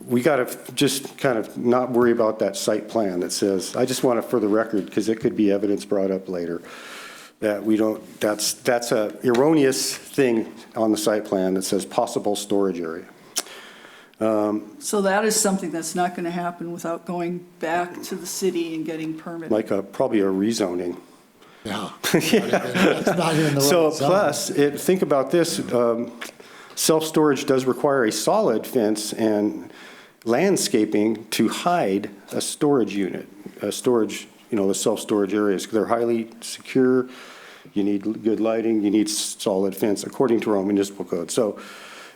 S6: we got to just kind of not worry about that site plan that says, I just want it for the record because it could be evidence brought up later that we don't, that's a erroneous thing on the site plan that says possible storage area.
S5: So that is something that's not going to happen without going back to the city and getting permitted.
S6: Like probably a rezoning.
S8: Yeah. That's not even the
S6: So
S8: right zone.
S6: plus, think about this, self-storage does require a solid fence and landscaping to hide a storage unit, a storage, the self-storage areas. They're highly secure, you need good lighting, you need solid fence according to our own municipal code. So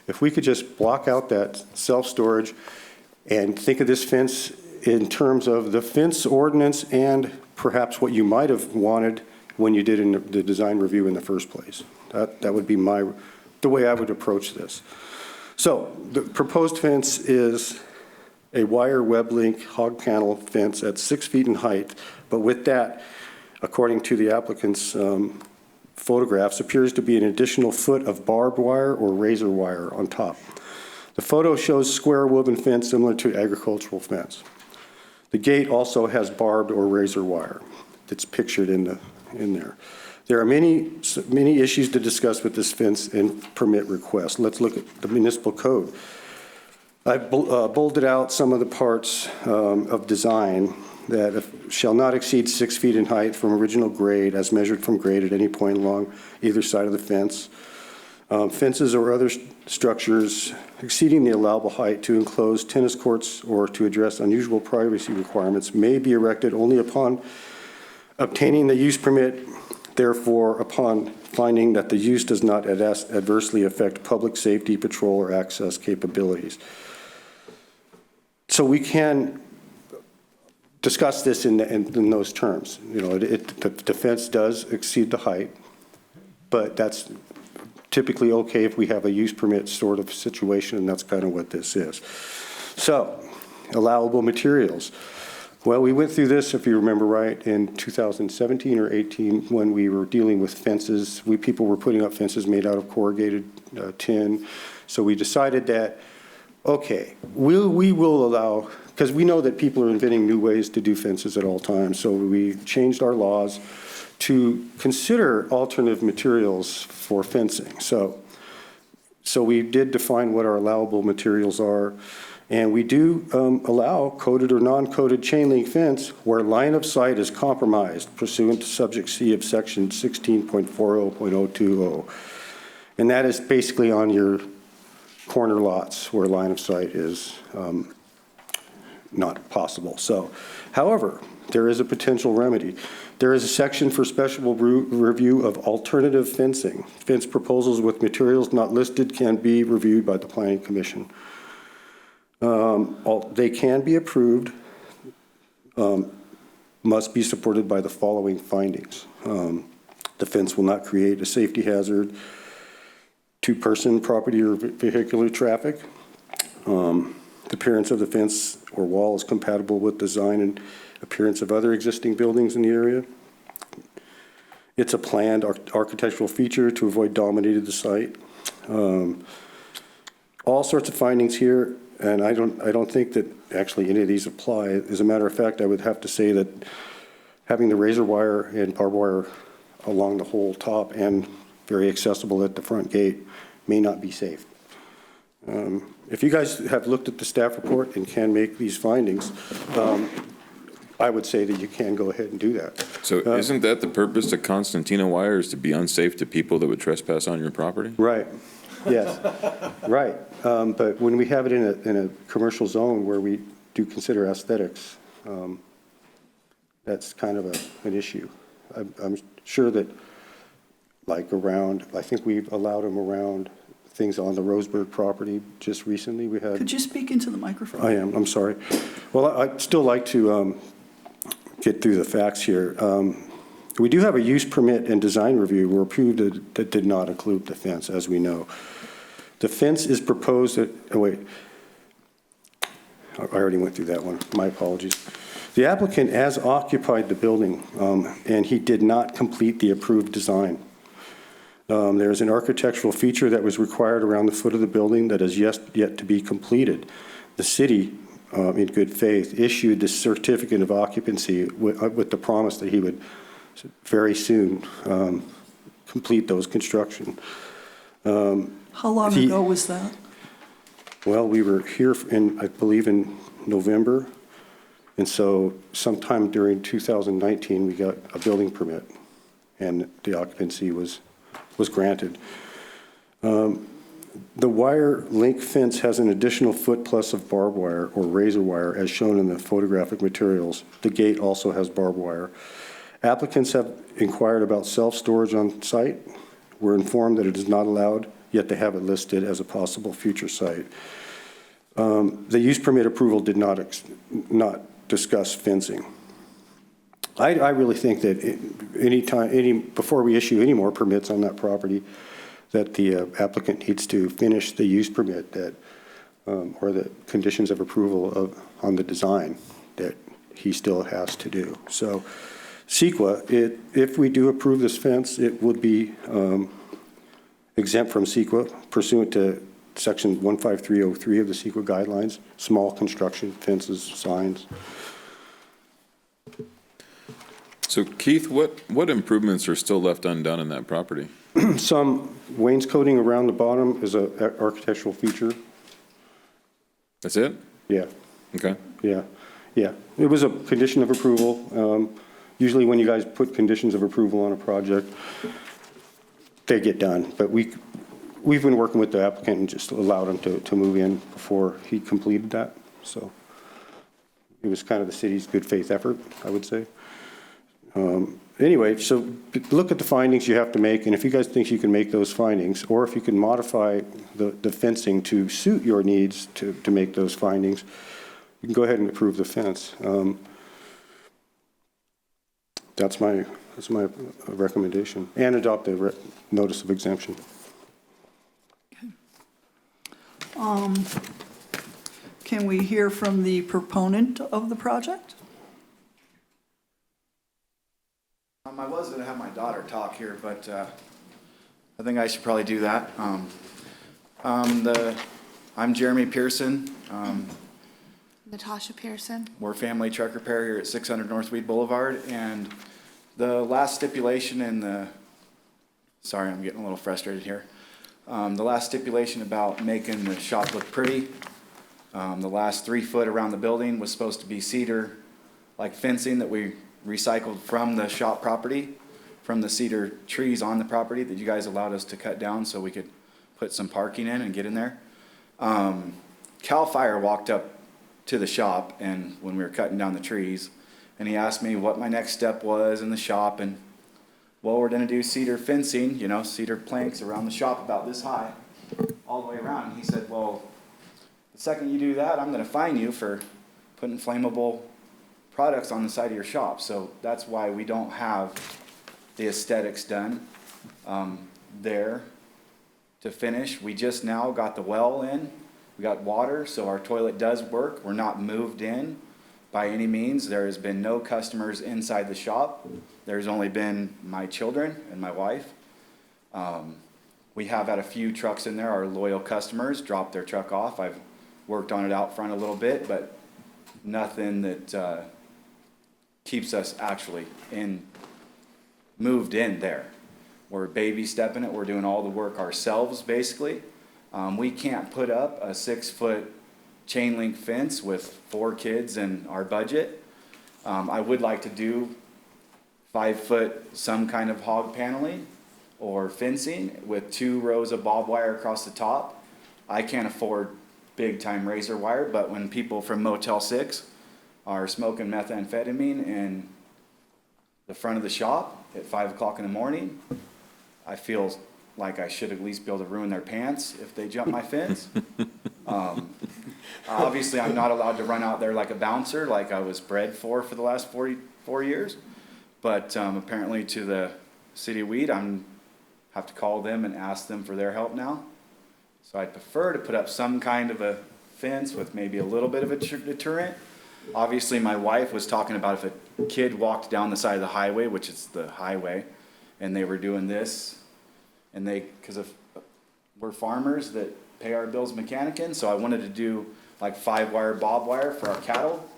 S6: if we could just block out that self-storage and think of this fence in terms of the fence ordinance and perhaps what you might have wanted when you did in the design review in the first place. That would be the way I would approach this. So the proposed fence is a wire web link hog panel fence at 6 feet in height, but with that, according to the applicant's photographs, appears to be an additional foot of barbed wire or razor wire on top. The photo shows square woven fence similar to agricultural fence. The gate also has barbed or razor wire that's pictured in there. There are many issues to discuss with this fence and permit request. Let's look at the municipal code. I've bolded out some of the parts of design that shall not exceed 6 feet in height from original grade as measured from grade at any point along either side of the fence. Fences or other structures exceeding the allowable height to enclose tennis courts or to address unusual privacy requirements may be erected only upon obtaining the use permit, therefore upon finding that the use does not adversely affect public safety, patrol, or access capabilities. So we can discuss this in those terms. The fence does exceed the height, but that's typically okay if we have a use permit sort of situation, and that's kind of what this is. So, allowable materials. Well, we went through this, if you remember right, in 2017 or 18 when we were dealing with fences. People were putting up fences made out of corrugated tin. So we decided that, okay, we will allow, because we know that people are inventing new ways to do fences at all times. So we changed our laws to consider alternative materials for fencing. So we did define what our allowable materials are. And we do allow coated or non-coated chain link fence where line of sight is compromised pursuant to subject C of section 16.40.020. And that is basically on your corner lots where line of sight is not possible. So, however, there is a potential remedy. There is a section for special review of alternative fencing. Fence proposals with materials not listed can be reviewed by the Planning Commission. They can be approved, must be supported by the following findings. The fence will not create a safety hazard to person, property, or vehicular traffic. The appearance of the fence or wall is compatible with design and appearance of other existing buildings in the area. It's a planned architectural feature to avoid dominating the site. All sorts of findings here, and I don't think that actually any of these apply. As a matter of fact, I would have to say that having the razor wire and barbed wire along the whole top and very accessible at the front gate may not be safe. If you guys have looked at the staff report and can make these findings, I would say that you can go ahead and do that.
S9: So isn't that the purpose of Constantina wire, is to be unsafe to people that would trespass on your property?
S6: Right, yes, right. But when we have it in a commercial zone where we do consider aesthetics, that's kind of an issue. I'm sure that like around, I think we've allowed them around things on the Roseburg property just recently. We had.
S5: Could you speak into the microphone?
S6: I'm sorry. Well, I'd still like to get through the facts here. We do have a use permit and design review were approved that did not include the fence, as we know. The fence is proposed at, oh wait, I already went through that one, my apologies. The applicant has occupied the building and he did not complete the approved design. There's an architectural feature that was required around the foot of the building that is yet to be completed. The city, in good faith, issued the certificate of occupancy with the promise that he would very soon complete those construction.
S5: How long ago was that?
S6: Well, we were here I believe in November, and so sometime during 2019 we got a building permit and the occupancy was granted. The wire link fence has an additional foot plus of barbed wire or razor wire as shown in the photographic materials. The gate also has barbed wire. Applicants have inquired about self-storage on site. We're informed that it is not allowed, yet they have it listed as a possible future site. The use permit approval did not discuss fencing. I really think that before we issue any more permits on that property, that the applicant needs to finish the use permit or the conditions of approval on the design that he still has to do. So CEQA, if we do approve this fence, it would be exempt from CEQA pursuant to section 15303 of the CEQA guidelines, small construction, fences, signs.
S9: So Keith, what improvements are still left undone in that property?
S6: Some wainscoting around the bottom is an architectural feature.
S9: That's it?
S6: Yeah.
S9: Okay.
S6: Yeah. It was a condition of approval. Usually when you guys put conditions of approval on a project, they get done. But we've been working with the applicant and just allowed him to move in before he completed that. So it was kind of the city's good faith effort, I would say. Anyway, so look at the findings you have to make, and if you guys think you can make those findings, or if you can modify the fencing to suit your needs to make those findings, you can go ahead and approve the fence. That's my recommendation, and adopt the notice of exemption.
S5: Can we hear from the proponent of the project?
S14: I was going to have my daughter talk here, but I think I should probably do that. I'm Jeremy Pearson.
S15: Natasha Pearson.
S14: We're Family Truck Repair here at 600 North Weed Boulevard, and the last stipulation in the, sorry, I'm getting a little frustrated here. The last stipulation about making the shop look pretty, the last 3 foot around the building was supposed to be cedar, like fencing that we recycled from the shop property, from the cedar trees on the property that you guys allowed us to cut down so we could put some parking in and get in there. Cal Fire walked up to the shop and when we were cutting down the trees, and he asked me what my next step was in the shop, and well, we're gonna do cedar fencing, you know, cedar planks around the shop about this high, all the way around. And he said, well, the second you do that, I'm gonna fine you for putting flammable products on the side of your shop. So that's why we don't have the aesthetics done there to finish. We just now got the well in. We got water, so our toilet does work. We're not moved in by any means. There has been no customers inside the shop. There's only been my children and my wife. We have had a few trucks in there. Our loyal customers drop their truck off. I've worked on it out front a little bit, but nothing that keeps us actually moved in there. We're baby stepping it. We're doing all the work ourselves, basically. We can't put up a 6-foot chain link fence with 4 kids in our budget. I would like to do 5-foot some kind of hog paneling or fencing with 2 rows of barbed wire across the top. I can't afford big time razor wire, but when people from Motel 6 are smoking methamphetamine in the front of the shop at 5 o'clock in the morning, I feel like I should at least be able to ruin their pants if they jump my fence. Obviously, I'm not allowed to run out there like a bouncer, like I was bred for the last 44 years. But apparently to the City of Weed, I'm have to call them and ask them for their help now. So I'd prefer to put up some kind of a fence with maybe a little bit of a deterrent. Obviously, my wife was talking about if a kid walked down the side of the highway, which is the highway, and they were doing this, and because we're farmers that pay our bills mechanicing, so I wanted to do like 5-wire barbed wire for our cattle.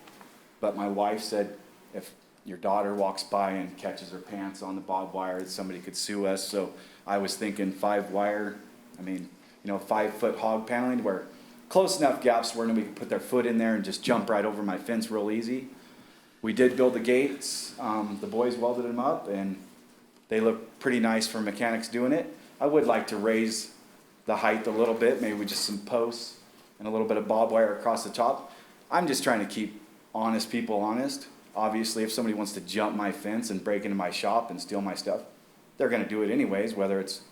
S14: But my wife said if your daughter walks by and catches her pants on the barbed wire, somebody could sue us. So I was thinking 5-wire, 5-foot hog paneling where close enough gaps where nobody could put their foot in there and just jump right over my fence real easy. We did build the gates. The boys welded them up and they look pretty nice for mechanics doing it. I would like to raise the height a little bit, maybe with just some posts and a little bit of barbed wire across the top. I'm just trying to keep honest people honest. Obviously, if somebody wants to jump my fence and break into my shop and steal my stuff, they're gonna do it anyways, whether it's...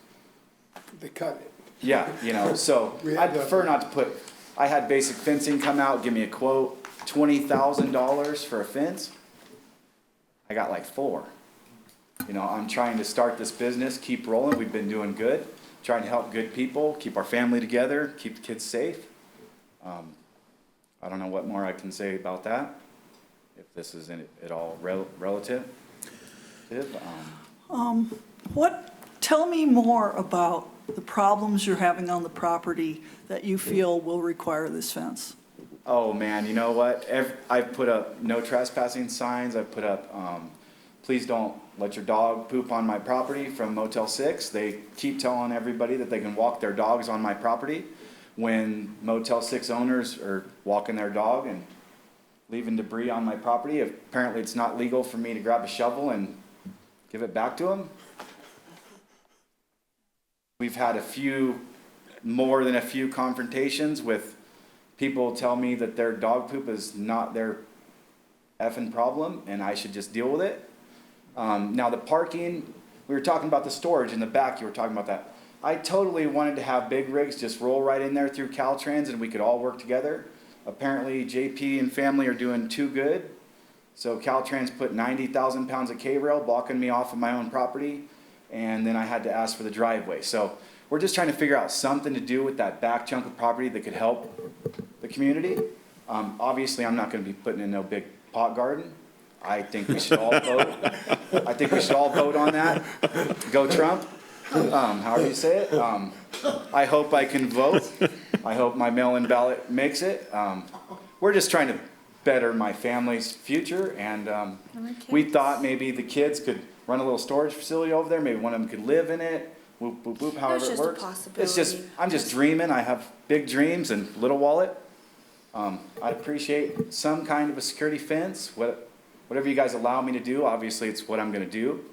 S3: They cut it.
S14: Yeah, so I'd prefer not to put... I had Basic Fencing come out, give me a quote, $20,000 for a fence. I got like 4. I'm trying to start this business, keep rolling. We've been doing good, trying to help good people, keep our family together, keep the kids safe. I don't know what more I can say about that, if this is at all relative.
S5: Tell me more about the problems you're having on the property that you feel will require this fence.
S14: Oh man, you know what? I've put up no trespassing signs. I've put up, please don't let your dog poop on my property from Motel 6. They keep telling everybody that they can walk their dogs on my property when Motel 6 owners are walking their dog and leaving debris on my property. Apparently it's not legal for me to grab a shovel and give it back to them. We've had more than a few confrontations with people tell me that their dog poop is not their effing problem and I should just deal with it. Now the parking, we were talking about the storage in the back, you were talking about that. I totally wanted to have big rigs just roll right in there through Caltrans and we could all work together. Apparently JP and family are doing too good. So Caltrans put 90,000 pounds of K-rail blocking me off of my own property. And then I had to ask for the driveway. So we're just trying to figure out something to do with that back chunk of property that could help the community. Obviously, I'm not going to be putting in no big pot garden. I think we should all vote. I think we should all vote on that. Go Trump. However you say it. I hope I can vote. I hope my mail-in ballot makes it. We're just trying to better my family's future. And we thought maybe the kids could run a little storage facility over there. Maybe one of them could live in it. Whoop, whoop, whoop, however it works. It's just, I'm just dreaming. I have big dreams and little wallet. I'd appreciate some kind of a security fence, whatever you guys allow me to do. Obviously, it's what I'm gonna do.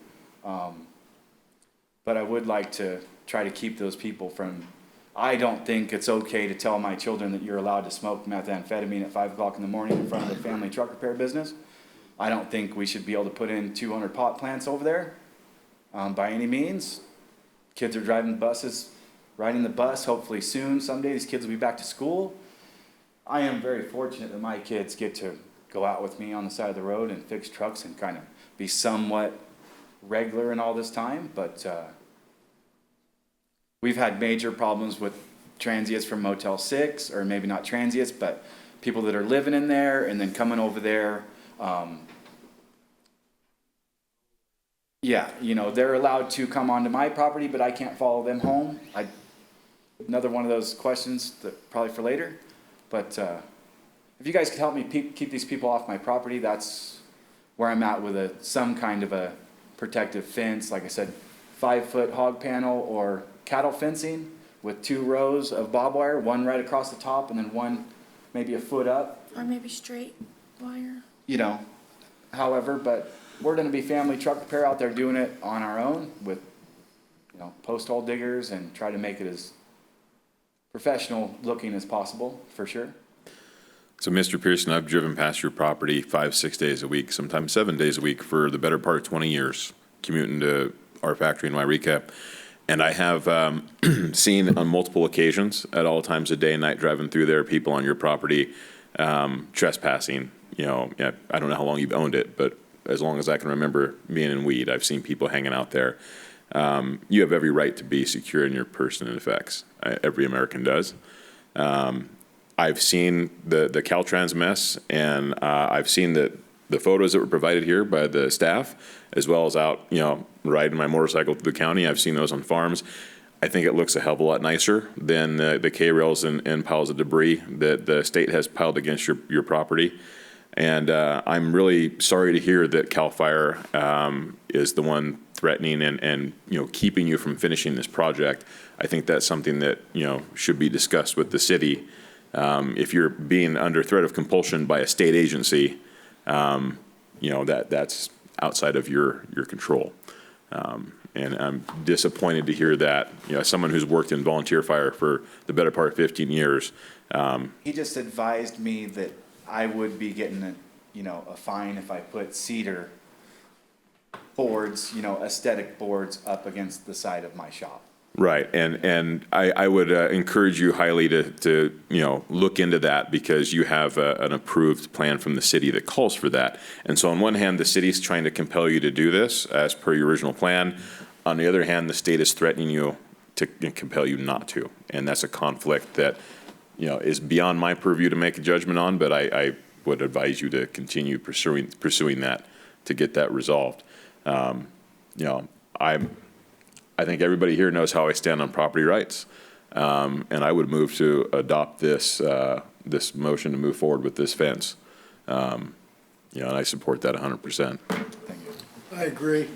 S14: But I would like to try to keep those people from, I don't think it's okay to tell my children that you're allowed to smoke methamphetamine at 5 o'clock in the morning in front of a family truck repair business. I don't think we should be able to put in 200 pot plants over there, by any means. Kids are driving buses, riding the bus, hopefully soon. Someday these kids will be back to school. I am very fortunate that my kids get to go out with me on the side of the road and fix trucks and kind of be somewhat regular in all this time, but we've had major problems with transients from Motel 6, or maybe not transients, but people that are living in there and then coming over there. Yeah, you know, they're allowed to come onto my property, but I can't follow them home. Another one of those questions that probably for later. But if you guys could help me keep these people off my property, that's where I'm at with some kind of a protective fence. Like I said, 5-foot hog panel or cattle fencing with 2 rows of barbed wire, one right across the top and then one maybe a foot up.
S15: Or maybe straight wire.
S14: You know, however, but we're gonna be family truck repair out there doing it on our own with, you know, post hole diggers and try to make it as professional looking as possible, for sure.
S9: So, Mr. Pearson, I've driven past your property 5-6 days a week, sometimes 7 days a week for the better part of 20 years, commuting to our factory in Wairika. And I have seen on multiple occasions, at all times of day and night, driving through there, people on your property trespassing. You know, I don't know how long you've owned it, but as long as I can remember being in weed, I've seen people hanging out there. You have every right to be secure in your person and effects. Every American does. I've seen the Caltrans mess, and I've seen the photos that were provided here by the staff, as well as out, you know, riding my motorcycle through the county. I've seen those on farms. I think it looks a hell of a lot nicer than the K-rails and piles of debris that the state has piled against your property. And I'm really sorry to hear that CAL FIRE is the one threatening and you know, keeping you from finishing this project. I think that's something that, you know, should be discussed with the city. If you're being under threat of compulsion by a state agency, you know, that's outside of your control. And I'm disappointed to hear that, you know, someone who's worked in volunteer fire for the better part of 15 years.
S14: He just advised me that I would be getting a fine if I put cedar boards, you know, aesthetic boards up against the side of my shop.
S9: Right, and I would encourage you highly to you know, look into that, because you have an approved plan from the city that calls for that. And so on one hand, the city's trying to compel you to do this as per your original plan. On the other hand, the state is threatening you to compel you not to. And that's a conflict that, you know, is beyond my purview to make a judgment on, but I would advise you to continue pursuing that to get that resolved. You know, I think everybody here knows how I stand on property rights, and I would move to adopt this this motion to move forward with this fence. You know, and I support that 100%.
S3: I agree.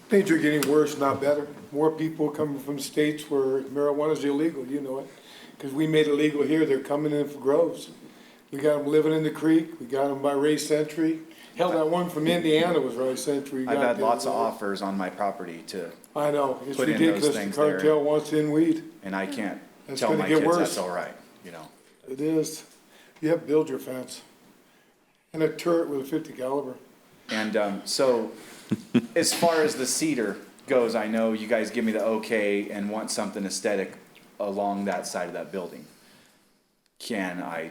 S3: Things are getting worse, not better. More people coming from states where marijuana is illegal, you know it. Because we made it legal here, they're coming in for groves. We got them living in the creek, we got them by Ray Century. Hell, that one from Indiana was Ray Century.
S14: I've had lots of offers on my property to
S3: I know, it's
S14: put in
S3: ridiculous,
S14: those
S3: the
S14: things
S3: cartel
S14: there.
S3: wants in weed.
S14: And I can't
S3: That's
S14: tell
S3: gonna
S14: my
S3: get
S14: kids
S3: worse.
S14: that's all right, you know.
S3: It is. Yep, build your fence. And a turret with a 50 caliber.
S14: And so as far as the cedar goes, I know you guys give me the okay and want something aesthetic along that side of that building. Can I?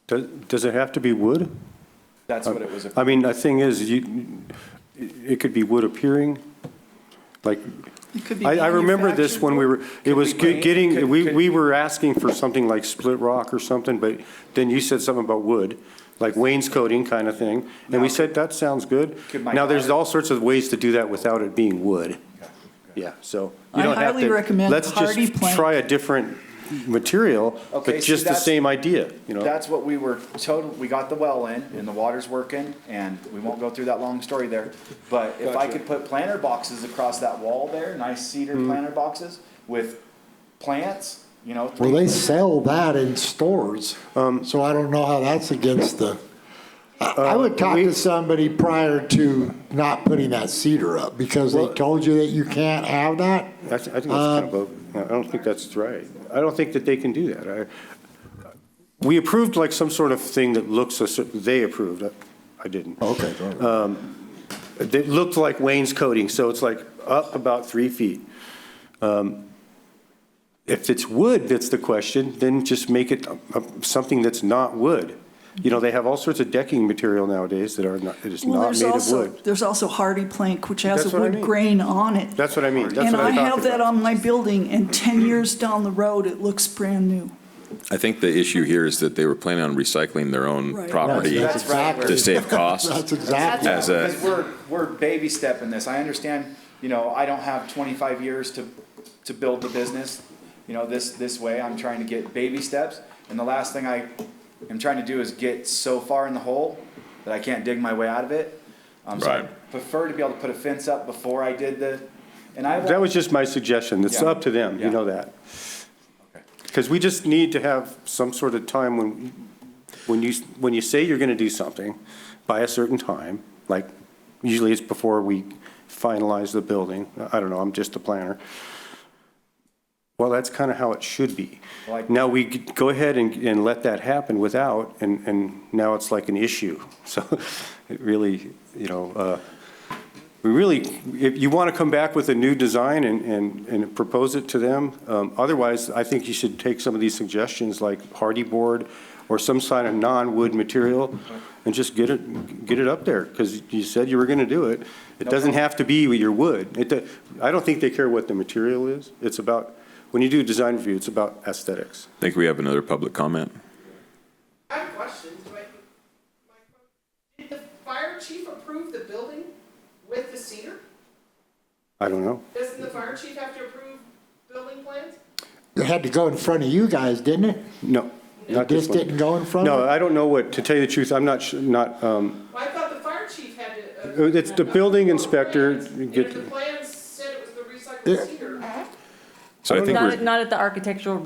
S6: Does it have to be wood?
S14: That's what it was.
S6: I mean, the thing is, it could be wood appearing, like,
S5: It could be
S6: I remember this when we were, it was getting, we were asking for something like split rock or something, but then you said something about wood, like wainscoting kind of thing, and we said, that sounds good. Now, there's all sorts of ways to do that without it being wood. Yeah, so you
S5: I
S6: don't have
S5: highly
S6: to,
S5: recommend
S6: let's
S5: hardy
S6: just
S5: plank.
S6: try a different material,
S14: Okay,
S6: but
S14: see,
S6: just the
S14: that's-
S6: same idea, you know?
S14: That's what we were told, we got the well in, and the water's working, and we won't go through that long story there. But if I could put planter boxes across that wall there, nice cedar planter boxes with plants, you know.
S8: Well, they sell that in stores, so I don't know how that's against the, I would talk to somebody prior to not putting that cedar up, because they told you that you can't have that.
S6: I think that's kind of, I don't think that's right. I don't think that they can do that. We approved like some sort of thing that looks, they approved, I didn't.
S8: Okay.
S6: It looked like wainscoting, so it's like up about 3 feet. If it's wood that's the question, then just make it something that's not wood. You know, they have all sorts of decking material nowadays that is not made of wood.
S5: There's also hardy plank, which has
S6: That's
S5: a
S6: what I
S5: wood
S6: mean.
S5: grain on it.
S6: That's what I mean. That's
S5: And
S6: what
S5: I
S6: I'm talking
S5: have that
S6: about.
S5: on my building, and 10 years down the road, it looks brand new.
S9: I think the issue here is that they were planning on recycling their own
S5: Right.
S9: property
S14: That's right.
S9: to save costs.
S8: That's exactly.
S9: As a,
S14: Because we're baby stepping this. I understand, you know, I don't have 25 years to build the business, you know, this way. I'm trying to get baby steps. And the last thing I am trying to do is get so far in the hole that I can't dig my way out of it. So I
S9: Right.
S14: prefer to be able to put a fence up before I did and I
S6: That was just my suggestion. It's
S14: Yeah.
S6: up to them, you
S14: Yeah.
S6: know that. Because we just need to have some sort of time when you say you're going to do something by a certain time, like usually it's before we finalize the building. I don't know, I'm just a planner. Well, that's kind of how it should be.
S14: Like-
S6: Now we go ahead and let that happen without, and now it's like an issue. So it really, you know, we really, if you want to come back with a new design and propose it to them, otherwise, I think you should take some of these suggestions like hardy board or some kind of non-wood material and just get it up there, because you said you were going to do it. It doesn't have to be with your wood. I don't think they care what the material is. It's about, when you do a design review, it's about aesthetics.
S9: I think we have another public comment.
S16: I have questions. Did the fire chief approve the building with the cedar?
S6: I don't know.
S16: Doesn't the fire chief have to approve building plans?
S8: It had to go in front of you guys, didn't it?
S6: No, not this
S8: This
S6: one.
S8: didn't go in front of
S6: No,
S8: it?
S6: I don't know what, to tell you the truth, I'm not,
S16: Well, I thought the fire chief had to.
S6: it's the building inspector.
S16: And if the plans said it was the recycled cedar.
S9: So I think
S11: Not at the architectural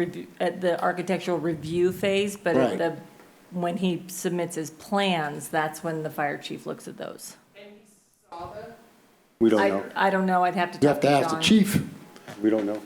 S11: review phase, but
S8: Right.
S11: at when he submits his plans, that's when the fire chief looks at those.
S16: And he saw the.
S6: We don't know.
S11: I don't know, I'd have to
S8: You
S11: talk
S8: have
S11: to
S8: to ask the
S11: John.
S8: chief.
S6: We don't know.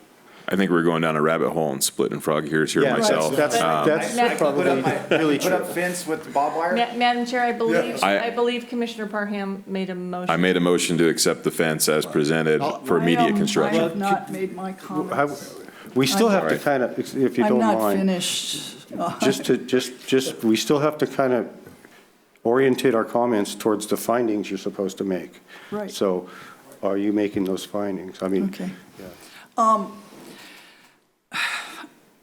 S9: I think we're going down a rabbit hole and splitting frog ears here
S6: Yeah,
S9: myself.
S6: That's
S14: I can
S6: probably really
S14: put
S6: true.
S14: up fence with barbed wire.
S11: Madam Chair, I believe,
S9: I-
S11: I believe Commissioner Parham made a motion.
S9: I made a motion to accept the fence as presented for immediate
S5: I
S9: construction.
S5: have not made my comments.
S6: We still have to
S9: Alright.
S6: kind of, if you
S5: I'm
S6: don't
S5: not
S6: mind,
S5: finished.
S6: we still have to kind of orientate our comments towards the findings you're supposed to make.
S5: Right.
S6: So are you making those findings? I mean,
S5: Okay.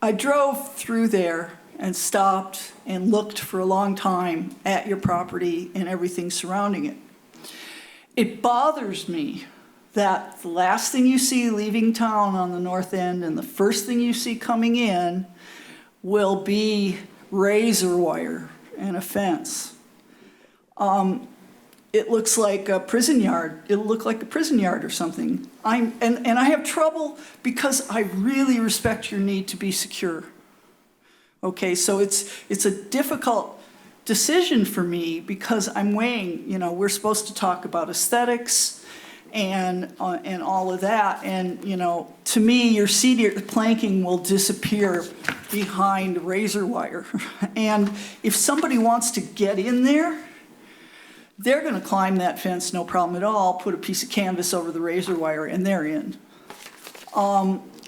S5: I drove through there and stopped and looked for a long time at your property and everything surrounding it. It bothers me that the last thing you see leaving town on the north end and the first thing you see coming in will be razor wire and a fence. It looks like a prison yard. It'll look like a prison yard or something. And I have trouble because I really respect your need to be secure. Okay, so it's a difficult decision for me because I'm weighing, you know, we're supposed to talk about aesthetics and all of that. And, you know, to me, your cedar planking will disappear behind razor wire. And if somebody wants to get in there, they're going to climb that fence, no problem at all, put a piece of canvas over the razor wire, and they're in.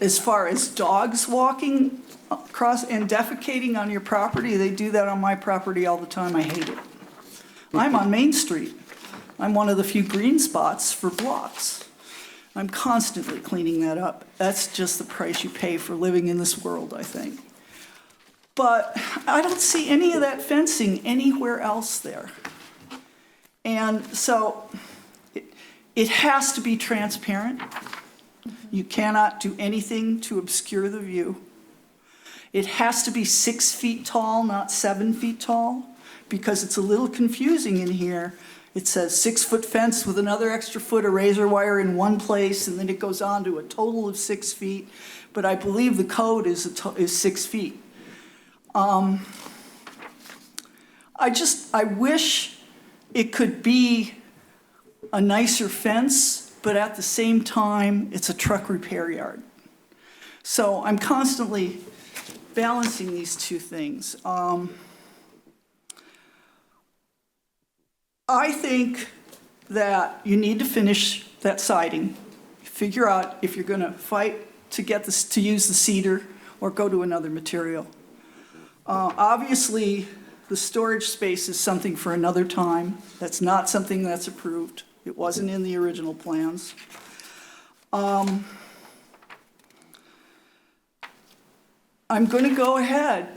S5: As far as dogs walking across and defecating on your property, they do that on my property all the time. I hate it. I'm on Main Street. I'm one of the few green spots for blocks. I'm constantly cleaning that up. That's just the price you pay for living in this world, I think. But I don't see any of that fencing anywhere else there. And so it has to be transparent. You cannot do anything to obscure the view. It has to be 6 feet tall, not 7 feet tall, because it's a little confusing in here. It says 6-foot fence with another extra foot of razor wire in one place, and then it goes on to a total of 6 feet. But I believe the code is 6 feet. I wish it could be a nicer fence, but at the same time, it's a truck repair yard. So I'm constantly balancing these two things. I think that you need to finish that siding. Figure out if you're going to fight to get this, to use the cedar or go to another material. Obviously, the storage space is something for another time. That's not something that's approved. It wasn't in the original plans. I'm going to go ahead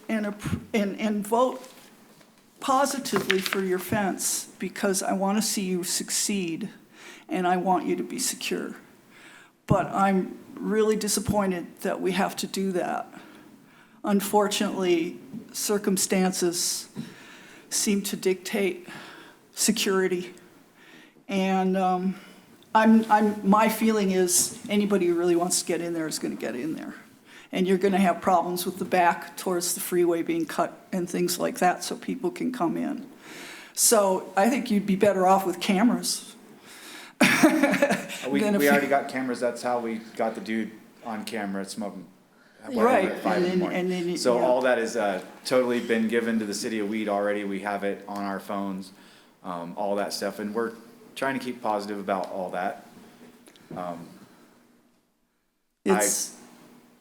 S5: and vote positively for your fence because I want to see you succeed and I want you to be secure. But I'm really disappointed that we have to do that. Unfortunately, circumstances seem to dictate security. And my feeling is anybody who really wants to get in there is going to get in there. And you're going to have problems with the back towards the freeway being cut and things like that so people can come in. So I think you'd be better off with cameras.
S14: We already got cameras. That's how we got the dude on camera smoking.
S5: Right.
S14: At 5 in the morning. So all that is totally been given to the city of Weed already. We have it on our phones, all that stuff. And we're trying to keep positive about all that.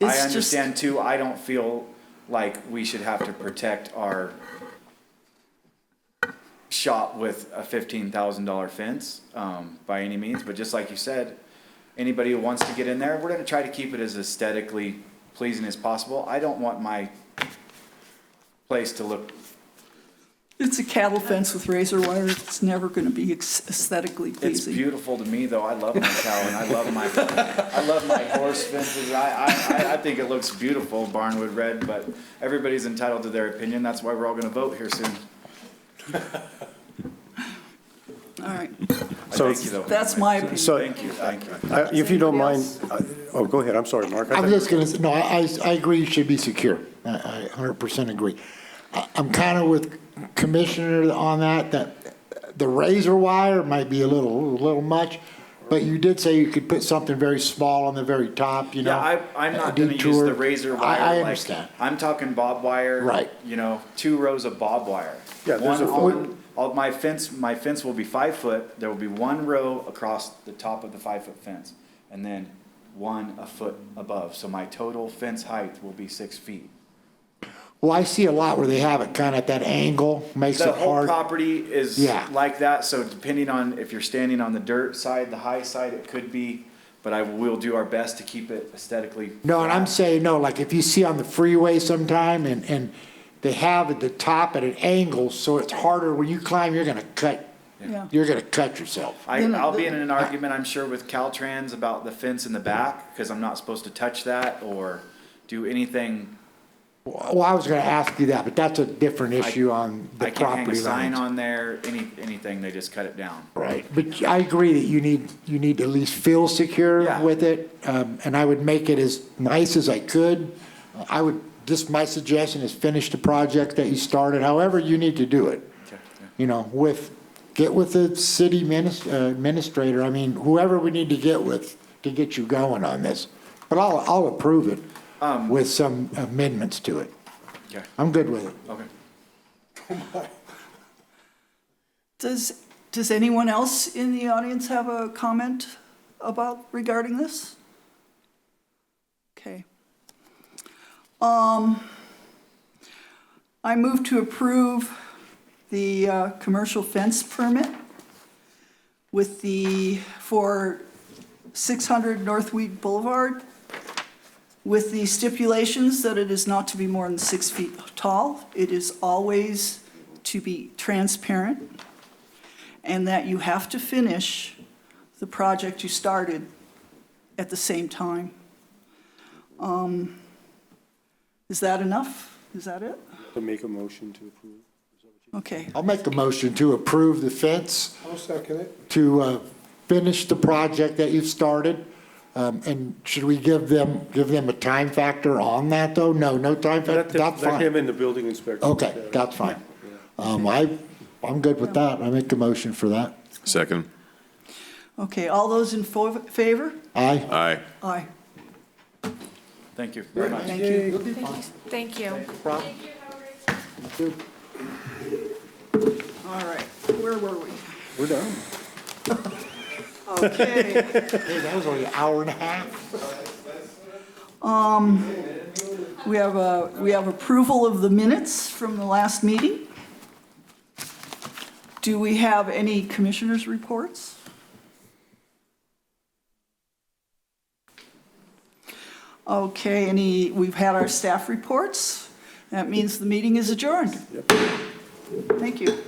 S14: I understand too, I don't feel like we should have to protect our shop with a $15,000 fence by any means, but just like you said, anybody who wants to get in there, we're gonna try to keep it as aesthetically pleasing as possible. I don't want my place to look.
S5: It's a cattle fence with razor wire. It's never going to be aesthetically pleasing.
S14: It's beautiful to me, though. I love my cow and I love my horse fences. I think it looks beautiful, barnwood red. But everybody's entitled to their opinion. That's why we're all going to vote here soon.
S5: All right.
S6: So
S14: thank you, though.
S5: That's my opinion.
S6: So,
S14: Thank you.
S6: if you don't mind, oh, go ahead. I'm sorry, Mark.
S8: I was just going to say, no, I agree you should be secure. I 100% agree. I'm kind of with Commissioner on that the razor wire might be a little much, but you did say you could put something very small on the very top, you know.
S14: Yeah, I'm not going to use the razor wire.
S8: I understand.
S14: I'm talking barbed wire.
S8: Right.
S14: 2 rows of barbed wire.
S6: Yeah, there's
S14: my fence will be 5 foot. There will be 1 row across the top of the 5-foot fence, and then 1 a foot above. So my total fence height will be 6 feet.
S8: Well, I see a lot where they have it kind of at that angle, makes it
S14: The whole
S8: hard.
S14: property is
S8: Yeah.
S14: like that, so depending on if you're standing on the dirt side, the high side, it could be, but I will do our best to keep it aesthetically.
S8: No, and I'm saying, no, like if you see on the freeway sometime and they have at the top at an angle, so it's harder when you climb, you're gonna cut yourself.
S14: I'll be in an argument, I'm sure, with Caltrans about the fence in the back, because I'm not supposed to touch that or do anything.
S8: Well, I was gonna ask you that, but that's a different issue on the
S14: I can't hang a
S8: property
S14: sign
S8: lines.
S14: on there, anything, they just cut it down.
S8: Right, but I agree that you need to at least feel secure
S14: Yeah.
S8: with it, and I would make it as nice as I could. My suggestion is finish the project that you started, however you need to do it.
S14: Okay.
S8: Get with the city administrator, I mean, whoever we need to get with to get you going on this. But I'll approve it with some amendments to it.
S14: Okay.
S8: I'm good with it.
S14: Okay.
S5: Does anyone else in the audience have a comment regarding this? Okay. I move to approve the commercial fence permit for 600 North Weed Boulevard with the stipulations that it is not to be more than 6 feet tall. It is always to be transparent, and that you have to finish the project you started at the same time. Is that enough? Is that it?
S6: To make a motion to approve.
S5: Okay.
S8: I'll make a motion to approve the fence,
S3: I'll second it.
S8: to finish the project that you've started. And should we give them a time factor on that, though? No time factor? That's
S6: Let him
S8: fine.
S6: and the building inspector.
S8: Okay, that's fine. I'm good with that. I make a motion for that.
S9: Second.
S5: Okay, all those in favor?
S8: Aye.
S9: Aye.
S5: Aye.
S14: Thank you very much.
S5: Thank you.
S15: Thank you.
S5: All right, where were we?
S6: We're done.
S5: Okay.
S8: Hey, that was only an hour and a half.
S5: We have approval of the minutes from the last meeting. Do we have any commissioners' reports? Okay, we've had our staff reports. That means the meeting is adjourned. Thank you.